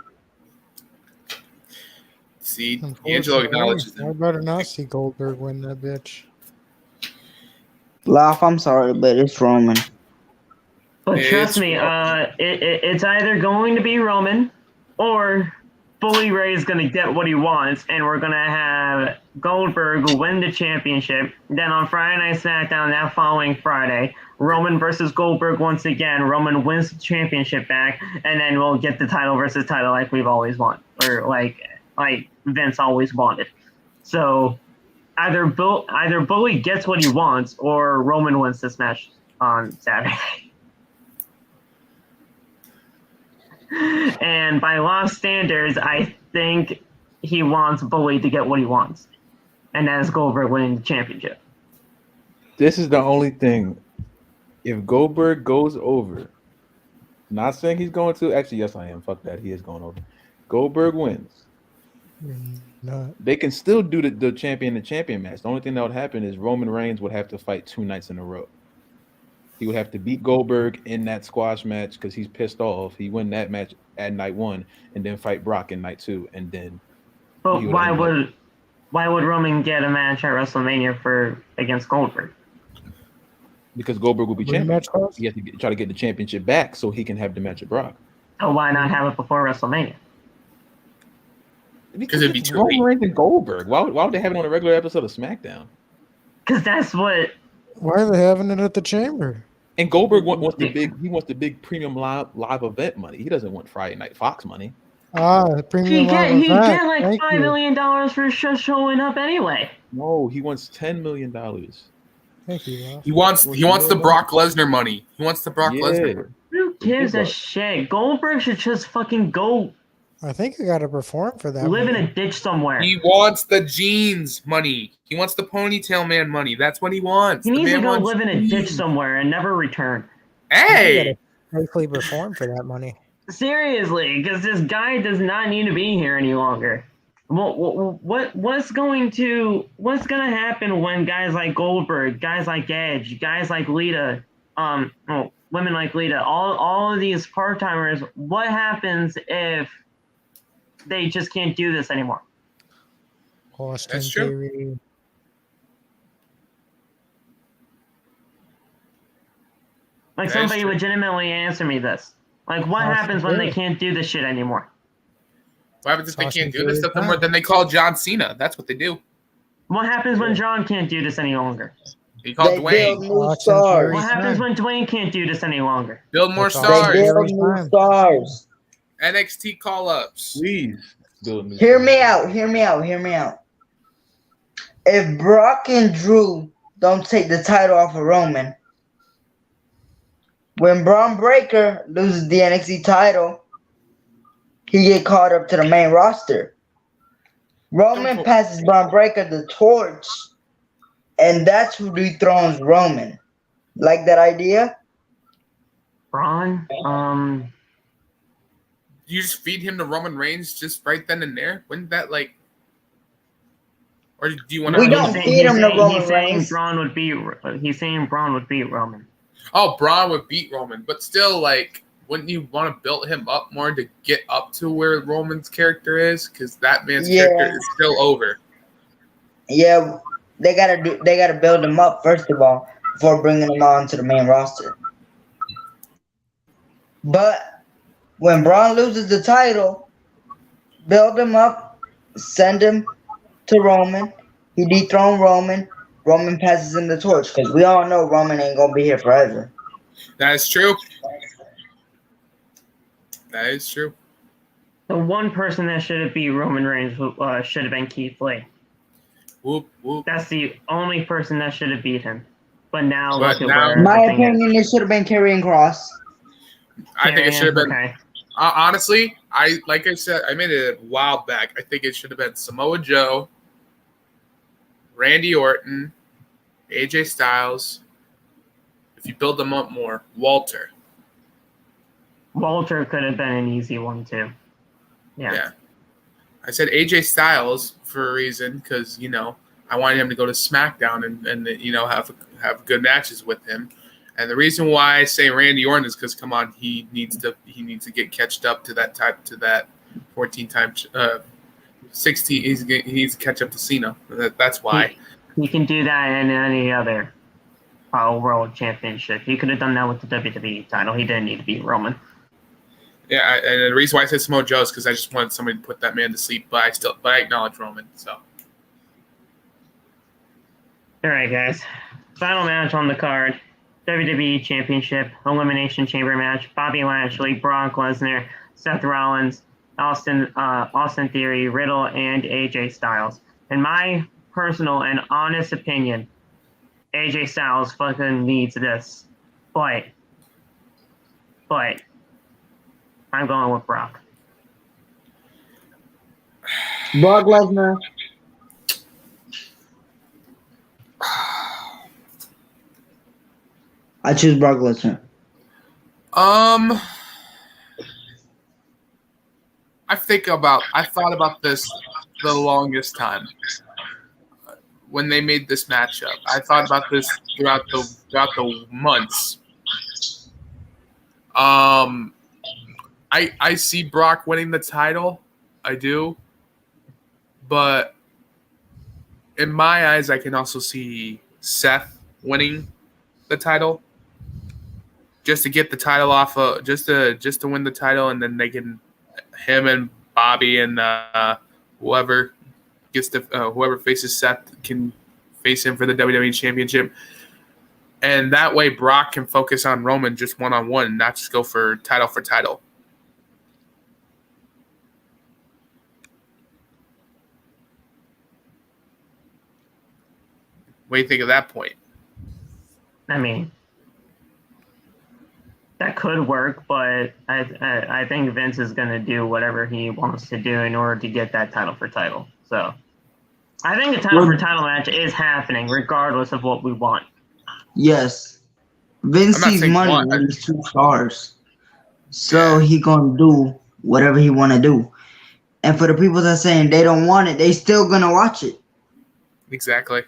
S5: See, Angelo acknowledges him.
S3: I better not see Goldberg win that bitch.
S2: Laugh, I'm sorry, but it's Roman.
S1: But trust me, it's either going to be Roman or Bully Ray is going to get what he wants, and we're going to have Goldberg win the championship. Then on Friday Night SmackDown, that following Friday, Roman versus Goldberg once again. Roman wins the championship back, and then we'll get the title versus title like we've always wanted, or like Vince always wanted. So either Bully gets what he wants, or Roman wins this match on Saturday. And by law standards, I think he wants Bully to get what he wants, and that is Goldberg winning the championship.
S4: This is the only thing. If Goldberg goes over, not saying he's going to. Actually, yes, I am. Fuck that. He is going over. Goldberg wins. They can still do the champion match. The only thing that would happen is Roman Reigns would have to fight 2 nights in a row. He would have to beat Goldberg in that squash match because he's pissed off. He win that match at night 1 and then fight Brock in night 2. And then
S1: But why would Roman get a match at WrestleMania against Goldberg?
S4: Because Goldberg will be champion.
S3: Rematch clause?
S4: He has to try to get the championship back so he can have the match at Brock.
S1: So why not have it before WrestleMania?
S4: Because
S5: it'd be too
S4: Roman
S5: late.
S4: Reigns and Goldberg. Why would they have it on a regular episode of SmackDown?
S1: Because that's what.
S3: Why are they having it at the chamber?
S4: And Goldberg wants the big premium live event money. He doesn't want Friday Night Fox money.
S3: Premium
S1: He get like
S3: Thank
S1: $5
S3: you.
S1: million for just showing up anyway.
S4: No, he wants $10 million.
S3: Thank you, Ross.
S5: He wants the Brock Lesnar money. He wants the Brock Lesnar money.
S1: Who gives a shit? Goldberg should just fucking go
S3: I think I got to perform for that.
S1: live in a ditch somewhere.
S5: He wants the jeans money. He wants the ponytail man money. That's what he wants.
S1: He needs to go
S5: wants
S1: live in a
S5: jeans.
S1: ditch somewhere and never return.
S5: Hey,
S3: Safely perform for that money.
S1: Seriously, because this guy does not need to be here any longer. What's going to happen when guys like Goldberg, guys like Edge, guys like Lita, women like Lita, all of these part timers? What happens if they just can't do this anymore?
S3: Austin
S5: That's true.
S3: Theory.
S1: Like,
S5: That is
S1: somebody
S5: true.
S1: legitimately answer me this. Like, what
S3: Austin
S1: happens when they
S3: Theory.
S1: can't do this shit anymore?
S5: what happens if they
S3: Austin
S5: can't do this
S3: Theory's
S5: stuff anymore? Then they call John Cena. That's what they do.
S1: What happens when John can't do this any longer?
S5: He called
S2: They build
S5: Dwayne.
S2: new
S3: Austin
S2: stars.
S3: Theory.
S1: What happens
S3: time.
S1: when Dwayne can't do this any longer?
S5: Build more
S3: That's
S2: They
S5: stars.
S3: awesome.
S2: build new
S3: Time.
S2: stars.
S5: NXT call-ups.
S4: Please build new
S2: Hear
S4: stars.
S2: me out. Hear me out. Hear me out. If Brock and Drew don't take the title off of Roman, when Braun Breaker loses the NXT title, he get caught up to the main roster. Roman passes Braun Breaker the torch, and that's who dethrones Roman. Like that idea?
S1: Braun?
S5: You just feed him to Roman Reigns just right then and there? Wouldn't that like? Or do you want
S2: We
S5: to?
S2: don't feed him to Roman
S1: He's saying
S2: Reigns.
S1: Braun would beat. He's saying Braun would beat Roman.
S5: Oh, Braun would beat Roman, but still, like, wouldn't you want to build him up more to get up to where Roman's character is? Because that man's character is still over.
S2: Yeah, they gotta build him up first of all before bringing him on to the main roster. But when Braun loses the title, build him up, send him to Roman. He dethroned Roman. Roman passes him the torch because we all know Roman ain't gonna be here forever.
S5: That is true. That is true.
S1: The one person that should have beat Roman Reigns should have been Keith Lee.
S5: Whoop whoop.
S1: That's the only person that should have beat him. But now
S5: But
S1: look at
S5: now-
S1: where
S2: My
S1: everything is.
S2: opinion, it should have been Karrion Kross.
S5: I think it should have been.
S1: Okay.
S5: Honestly, like I said, I made it a while back. I think it should have been Samoa Joe, Randy Orton, AJ Styles. If you build them up more, Walter.
S1: Walter could have been an easy one too.
S5: Yeah. I said AJ Styles for a reason because I wanted him to go to SmackDown and have good matches with him. And the reason why I say Randy Orton is because he needs to get catched up to that 14 times 16. He needs to catch up to Cena. That's why.
S1: He can do that in any other world championship. He could have done that with the WWE title. He didn't need to beat Roman.
S5: Yeah, and the reason why I said Samoa Joe is because I just wanted somebody to put that man to sleep. But I acknowledge Roman. So.
S1: All right, guys. Final match on the card. WWE Championship Elimination Chamber match. Bobby Lashley, Brock Lesnar, Seth Rollins, Austin Theory, Riddle, and AJ Styles. In my personal and honest opinion, AJ Styles fucking needs this. But I'm going with Brock.
S2: Brock Lesnar. I choose Brock Lesnar.
S5: I thought about this the longest time when they made this matchup. I thought about this throughout the months. I see Brock winning the title. I do. But in my eyes, I can also see Seth winning the title, just to get the title off of just to win the title, and then they can him and Bobby and whoever whoever faces Seth can face him for the WWE Championship, and that way Brock can focus on Roman just one-on-one and not just go for title for title. What do you think of that point?
S1: I mean, that could work, but I think Vince is going to do whatever he wants to do in order to get that title for title. So I think a title for title match is happening regardless of what we want.
S2: Yes. Vince sees money in these 2 stars. So he going to do whatever he want to do. And for the people that are saying they don't want it, they still going to watch it.
S5: Exactly.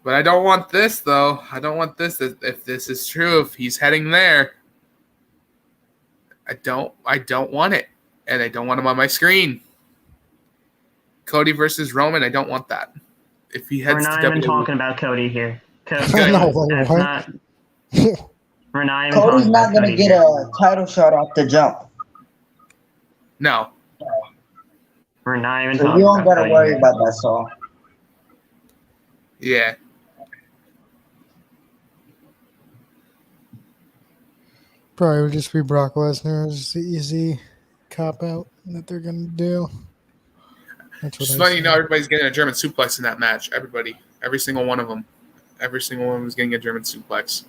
S5: But I don't want this, though. I don't want this. If this is true, if he's heading there, I don't want it. And I don't want him on my screen. Cody versus Roman, I don't want that. If he heads
S1: We're not
S5: to
S1: even
S5: WWE,
S1: talking about Cody here.
S3: No,
S1: We're not even
S2: Cody's
S1: talking
S2: not
S1: about
S2: going to
S1: Cody
S2: get
S1: here.
S2: a title shot off the jump.
S5: no.
S1: We're not even
S2: So
S1: talking
S2: you don't
S1: about
S2: got to
S1: Cody
S2: worry
S1: here.
S2: about that, Saul.
S5: Yeah.
S3: Probably would just be Brock Lesnar as the easy cop out that they're gonna do. That's what
S5: It's
S3: I
S5: funny,
S3: see.
S5: everybody's getting a German suplex in that match. Everybody. Every single one of them. Every single one was getting a German suplex.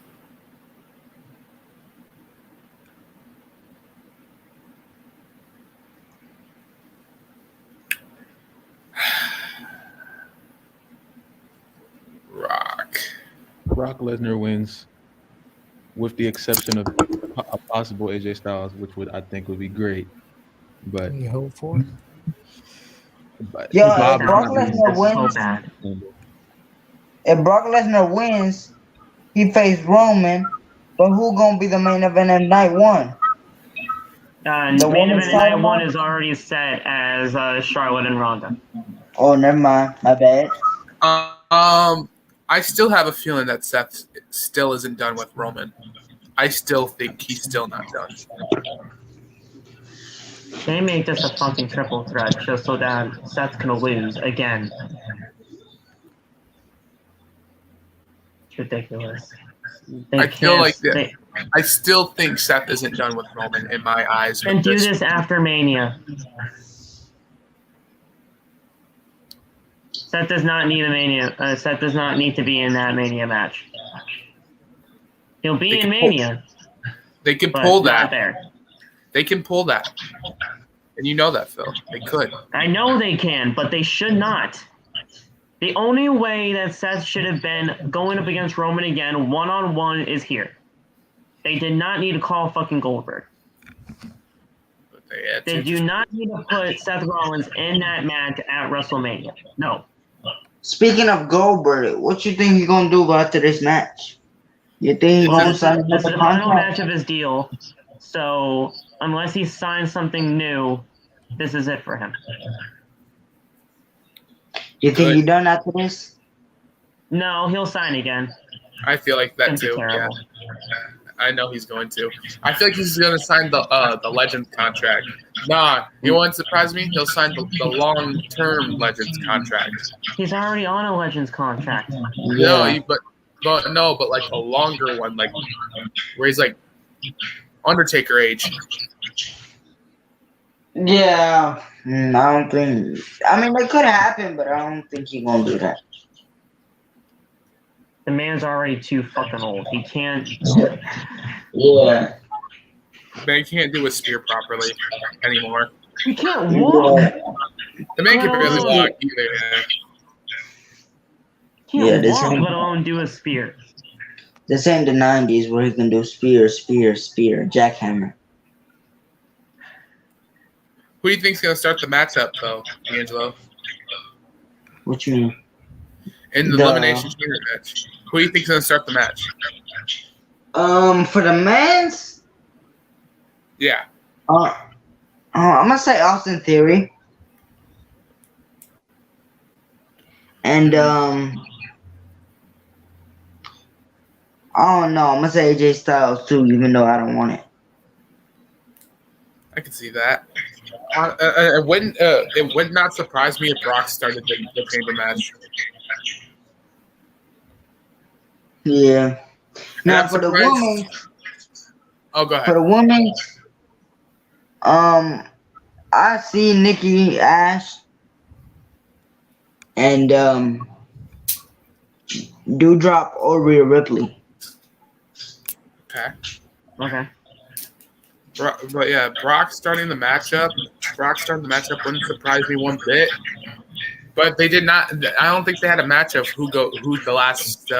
S4: Brock Lesnar wins, with the exception of a possible AJ Styles, which I think would be great. But
S3: You hope for.
S2: Yo, if
S1: Bob
S2: Brock
S1: Roode is
S2: Lesnar
S1: so
S2: wins,
S1: bad.
S2: he faced Roman. But who gonna be the main event of night 1?
S1: The main
S2: women's
S1: event night
S2: title
S1: 1
S2: match?
S1: is already set as Charlotte and Ronda.
S2: Oh, never mind. My bad.
S5: I still have a feeling that Seth still isn't done with Roman. I still think he's still not done.
S1: They make this a fucking triple threat just so that Seth's gonna lose again. It's ridiculous.
S5: I feel like that. I still think Seth isn't done with Roman in my eyes.
S1: And do this after Mania. Seth does not need a Mania. Seth does not need to be in that Mania match. He'll be in Mania.
S5: They can
S1: but
S5: pull
S1: not
S5: that.
S1: there.
S5: They can pull that. And you know that, Phil. They could.
S1: I know they can, but they should not. The only way that Seth should have been going up against Roman again, one-on-one, is here. They did not need to call fucking Goldberg.
S5: But
S1: They do not need to put Seth Rollins in that match at WrestleMania. No.
S2: Speaking of Goldberg, what you think he's gonna do after this match? You think he's gonna sign
S1: This is
S2: another
S1: the final
S2: contract?
S1: match of his deal. So unless he signs something new, this is it for him.
S2: You think he's done after this?
S1: No, he'll sign again.
S5: I feel like that
S1: It's
S5: too. Yeah.
S1: terrible.
S5: I know he's going to. I feel like he's going to sign the Legends contract. Nah, you want to surprise me? He'll sign the long-term Legends contract.
S1: He's already on a Legends contract.
S2: Yeah.
S5: No, but like a longer one, like where he's like Undertaker age.
S2: Yeah. I don't think. I mean, it could happen, but I don't think he's gonna do that.
S1: The man's already too fucking old. He can't.
S2: Yeah.
S5: Man can't do a spear properly anymore.
S1: He can't walk.
S5: The man can barely
S1: Oh.
S5: walk either. Man.
S1: Can't
S2: Yeah, this
S1: walk,
S2: ain't-
S1: let alone do a spear.
S2: This ain't the 90s where he can do spear, jackhammer.
S5: Who do you think's going to start the matchup, though, D'Angelo?
S2: What you mean?
S5: In the Elimination Chamber match. Who do you think's going to start the match?
S2: For the men's,
S5: Yeah.
S2: I'm gonna say Austin Theory. And I don't know. I'm gonna say AJ Styles too, even though I don't want it.
S5: I can see that. It would not surprise me if Brock started the chamber match.
S2: Yeah. Now
S5: I'm
S2: for the
S5: surprised-
S2: woman,
S5: Oh, go
S2: for
S5: ahead.
S2: the woman, I see Nikki A.S.H. and Doudrop or Rhea Ripley.
S5: Okay.
S1: Okay.
S5: But yeah, Brock starting the matchup wouldn't surprise me one bit. But they did not. I don't think they had a match of who's the last.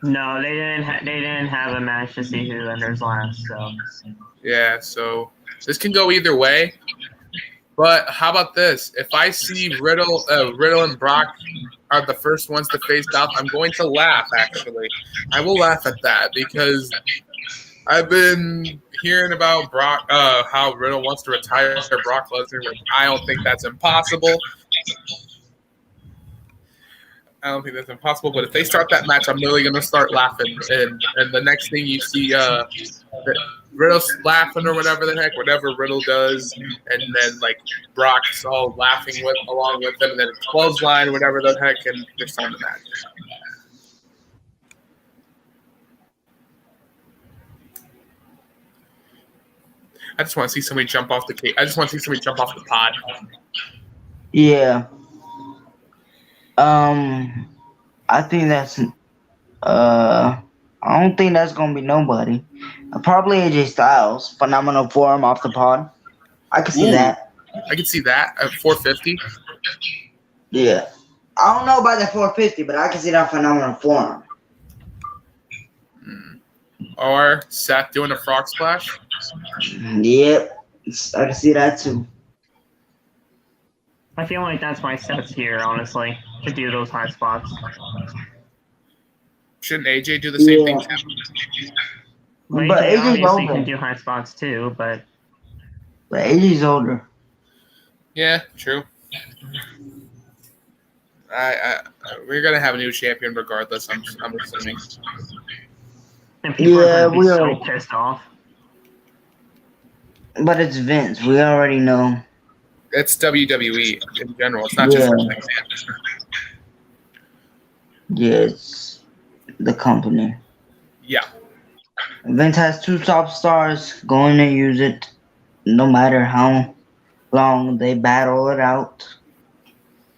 S1: No, they didn't. They didn't have a match to see who enters last. So
S5: Yeah, so this can go either way. But how about this? If I see Riddle and Brock are the first ones to face off, I'm going to laugh. Actually, I will laugh at that because I've been hearing about Brock, how Riddle wants to retire Brock Lesnar. Which I don't think that's impossible. But if they start that match, I'm really going to start laughing. And the next thing you see, Riddle's laughing or whatever the heck, whatever Riddle does, and then like Brock's all laughing along with them, and then clothesline, whatever the heck, and they're starting the match. I just want to see somebody jump off the cage. I just want to see somebody jump off the pod.
S2: Yeah. I think that's I don't think that's gonna be nobody. Probably AJ Styles, phenomenal form off the pod. I can see that.
S5: I can see that at 450.
S2: Yeah. I don't know about the 450, but I can see that phenomenal form.
S5: Or Seth doing a frog splash.
S2: Yep. I can see that too.
S1: I feel like that's why Seth's here, honestly, to do those high spots.
S5: Shouldn't AJ do the same thing too?
S1: But
S2: But
S1: AJ
S2: AJ's
S1: obviously
S2: older.
S1: can do high spots too, but
S2: AJ's older.
S5: Yeah, true. We're gonna have a new champion regardless. I'm assuming.
S1: and people
S2: Yeah,
S1: are going to be
S2: we
S1: so
S2: are.
S1: pissed off.
S2: But it's Vince. We already know.
S5: It's WWE in general. It's not
S2: Yeah.
S5: just
S2: Yeah, it's the company.
S5: yeah.
S2: Vince has two top stars going to use it no matter how long they battle it out.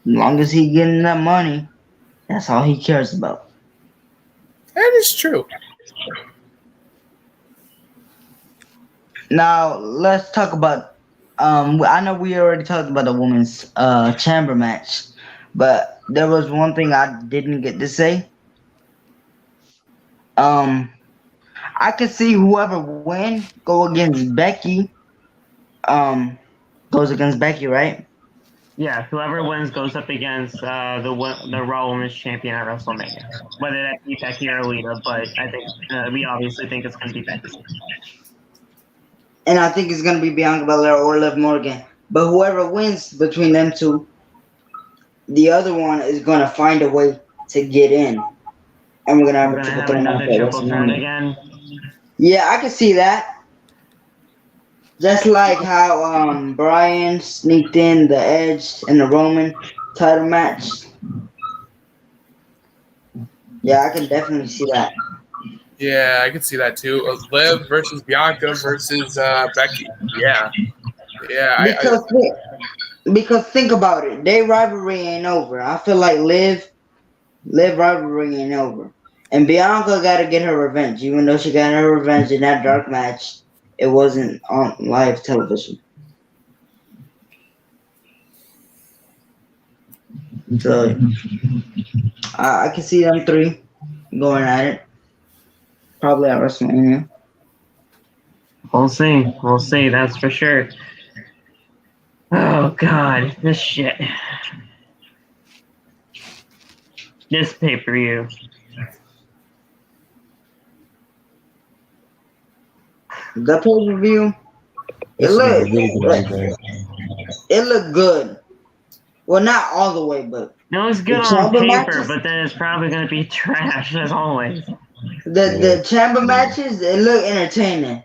S2: As long as he getting that money, that's all he cares about.
S5: That is true.
S2: Now let's talk about I know we already talked about the women's chamber match, but there was one thing I didn't get to say. I could see whoever win go against Becky. Goes against Becky, right?
S1: Yeah, whoever wins goes up against the Raw Women's Champion at WrestleMania. Whether that be Becky or Lita, but I think we obviously think it's going to be Becky.
S2: And I think it's gonna be Bianca Belair or Liv Morgan. But whoever wins between them two, the other one is gonna find a way to get in, and we're gonna have
S1: We're
S2: a
S1: going to
S2: triple
S1: have
S2: threat match
S1: another
S2: at
S1: triple threat
S2: WrestleMania.
S1: again.
S2: Yeah, I can see that. Just like how Bryan sneaked in the A.S.H and the Roman title match. Yeah, I can definitely see that.
S5: Yeah, I can see that too. Liv versus Bianca versus Becky. Yeah. Yeah.
S2: Because think about it, their rivalry ain't over. I feel like Liv rivalry ain't over. And Bianca got to get her revenge. Even though she got her revenge in that dark match, it wasn't on live television. So I can see them three going at it. Probably at WrestleMania.
S1: We'll see. We'll see. That's for sure. Oh, God. This shit. This pay-per-view.
S2: The pay-per-view, It
S4: This is gonna
S2: looked
S4: be really good. Really bad.
S2: it looked good. Well, not all the way, but
S1: It was good
S2: the
S1: on
S2: chamber
S1: paper,
S2: matches?
S1: but then it's probably going to be trash as always.
S2: the chamber matches, it looked entertaining.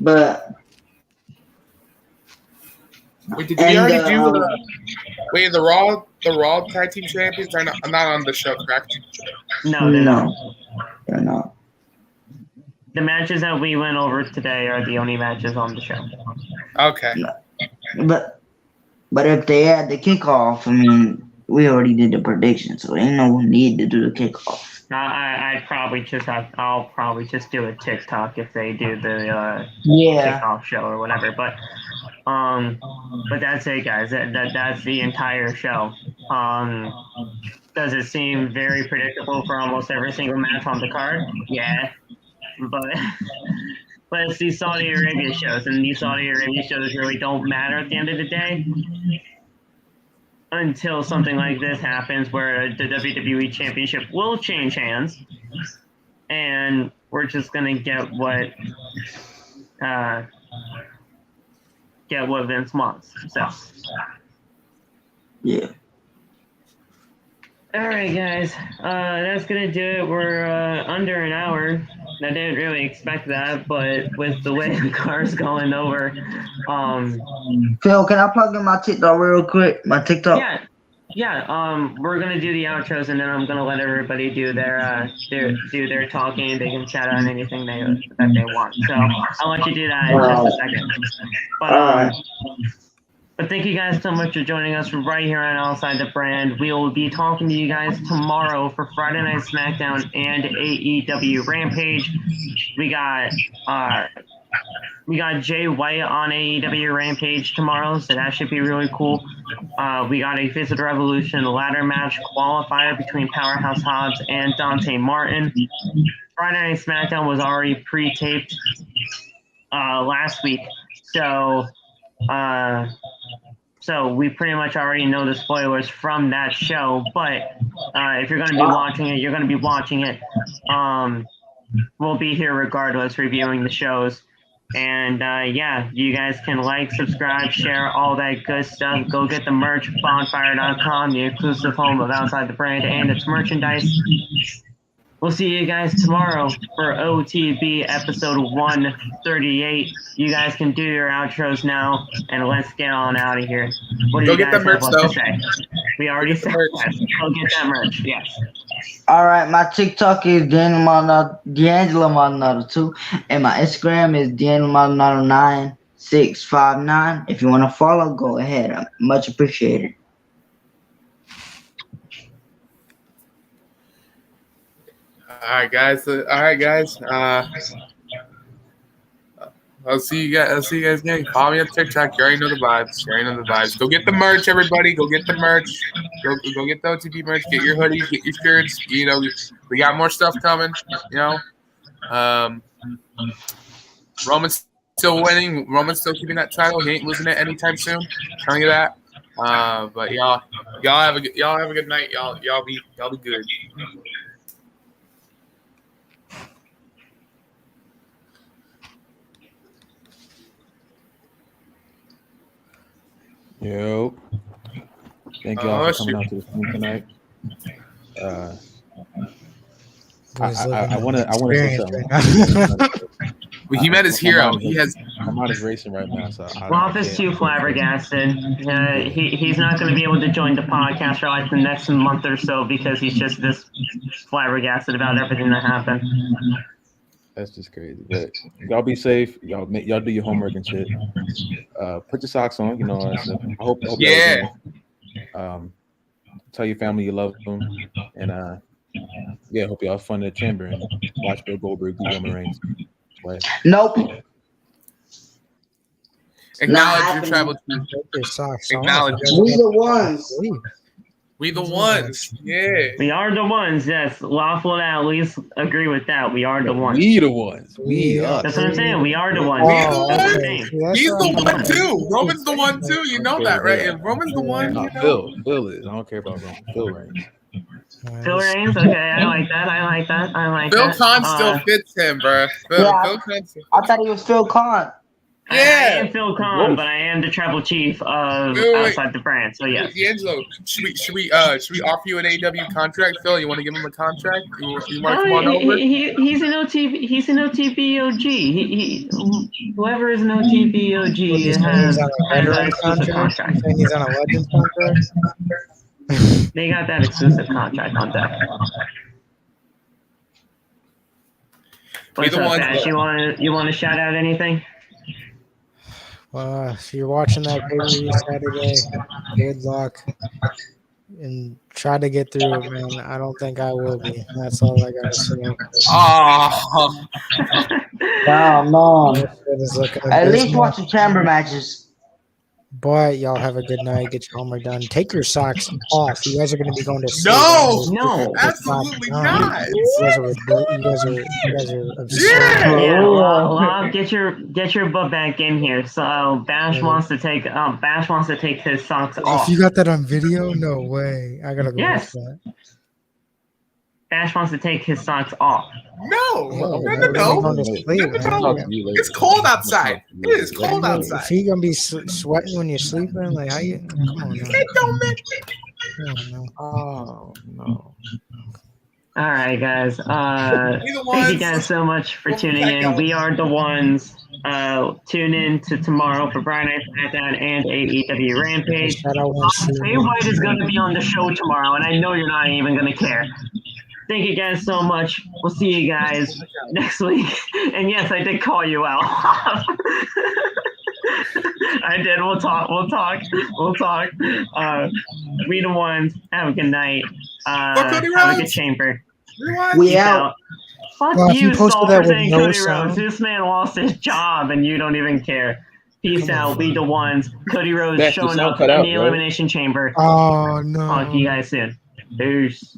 S2: But
S5: Wait, did we already do? Wait, the Raw tag team champions are not on the show, correct?
S1: No, they're not.
S2: They're not.
S1: The matches that we went over today are the only matches on the show.
S5: Okay.
S2: But if they had the kickoff, I mean, we already did the prediction, so ain't no need to do the kickoff.
S1: I'll probably just do a TikTok if they do the kickoff show or whatever. But that's it, guys. That's the entire show. Does it seem very predictable for almost every single match on the card? Yeah, but it's these Saudi Arabia shows, and these Saudi Arabia shows really don't matter at the end of the day. Until something like this happens where the WWE Championship will change hands, and we're just gonna get what Vince wants. So
S2: yeah.
S1: All right, guys, that's gonna do it. We're under an hour. I didn't really expect that, but with the way the car's going over,
S2: Phil, can I plug in my TikTok real quick? My TikTok.
S1: Yeah. We're gonna do the outros, and then I'm gonna let everybody do their talking. They can chat on anything that they want. So I'll let you do that in just a second. But thank you guys so much for joining us right here on Outside the Brand. We will be talking to you guys tomorrow for Friday Night SmackDown and AEW Rampage. We got Jay White on AEW Rampage tomorrow, so that should be really cool. We got a Face of the Revolution ladder match qualifier between Powerhouse Hobbs and Dante Martin. Friday Night SmackDown was already pre-taped last week, so we pretty much already know the spoilers from that show, but if you're going to be watching it, you're going to be watching it. We'll be here regardless, reviewing the shows. And you guys can like, subscribe, share, all that good stuff. Go get the merch, bonfire.com, the exclusive home of Outside the Brand and its merchandise. We'll see you guys tomorrow for OTB episode 138. You guys can do your outros now, and let's get on out of here. What do you guys have left to say? We already said that. Go get that merch, yes.
S2: All right, my TikTok is D'Angelo Maldonado 2, and my Instagram is D'Angelo Maldonado 9659. If you want to follow, go ahead. I'm much appreciated.
S5: All right, guys. I'll see you guys again. Follow me on TikTok. You already know the vibes. Go get the merch, everybody. Go get the merch. Go get the OTP merch. Get your hoodies. Get your shirts. You know, we got more stuff coming. You know, Roman's still winning. Roman's still keeping that title. He ain't losing it anytime soon. I'm telling you that. But y'all have a good night. Y'all be good.
S4: Yo, thank y'all for coming out to the stream tonight. I want to say something.
S5: Well, he met his hero.
S4: My mind is racing right now. So
S1: Roth is too flabbergasted. He's not going to be able to join the podcast for like the next month or so because he's just this flabbergasted about everything that happened.
S4: That's just crazy. But y'all be safe. Y'all do your homework and shit. Put your socks on. You know. I hope.
S5: Yeah.
S4: Tell your family you love them, and hope y'all have fun in the chamber and watch Bill Goldberg do Roman Reigns. Right.
S2: Nope.
S5: Acknowledge your tribal. Acknowledge.
S2: We the ones.
S5: We the ones. Yeah.
S1: We are the ones. Yes. Lawful to at least agree with that. We are the ones.
S4: We the ones. We us.
S1: That's what I'm saying. We are the ones.
S5: He's the one too. Roman's the one too. You know that, right? If Roman's the one.
S4: No, Phil is. I don't care about Roman. Phil reigns.
S1: Phil Reigns. Okay, I like that.
S5: Phil Khan still fits him, bro. Phil Khan still
S2: I thought he was Phil Khan.
S1: I am Phil Khan, but I am the tribal chief of outside the brand. So yes.
S5: D'Angelo, should we offer you an AEW contract, Phil? You want to give him a contract? You want to come on over?
S1: He's an OTB. He's an OTBOG. He whoever is an OTBOG has an exclusive contract.
S3: He's on a Legends contract.
S1: They got that exclusive contract on deck. What's up, Ash? You want to shout out anything?
S3: If you're watching that pay-per-view Saturday, good luck and try to get through it, man. I don't think I will be. That's all I got to say.
S5: Oh,
S2: No. At least watch the chamber matches.
S3: But y'all have a good night. Get your homework done. Take your socks off. You guys are going to be going to sleep.
S5: No, absolutely not.
S3: You guys are absurd.
S1: Yeah, well, get your butt back in here. So Bash wants to take his socks off.
S3: If you got that on video, no way. I gotta go watch that.
S1: Bash wants to take his socks off.
S5: No.
S3: Sleep,
S5: it's cold outside. It is cold outside.
S3: If he gonna be sweating when you're sleeping, like how you? Come on,
S5: it don't make.
S4: Oh no.
S1: All right, guys. Thank you guys so much for tuning in. We are the ones. Tune in to tomorrow for Friday Night SmackDown and AEW Rampage. Jay White is going to be on the show tomorrow, and I know you're not even going to care. Thank you guys so much. We'll see you guys next week. And yes, I did call you out. I did. We'll talk. We the ones. Have a good night. Have a good chamber.
S2: We out.
S1: Fuck you, Saul, for saying Cody Rhodes. This man lost his job and you don't even care. Peace out. We the ones. Cody Rhodes showing up in the Elimination Chamber.
S3: Oh, no.
S1: Talk to you guys soon. Peace.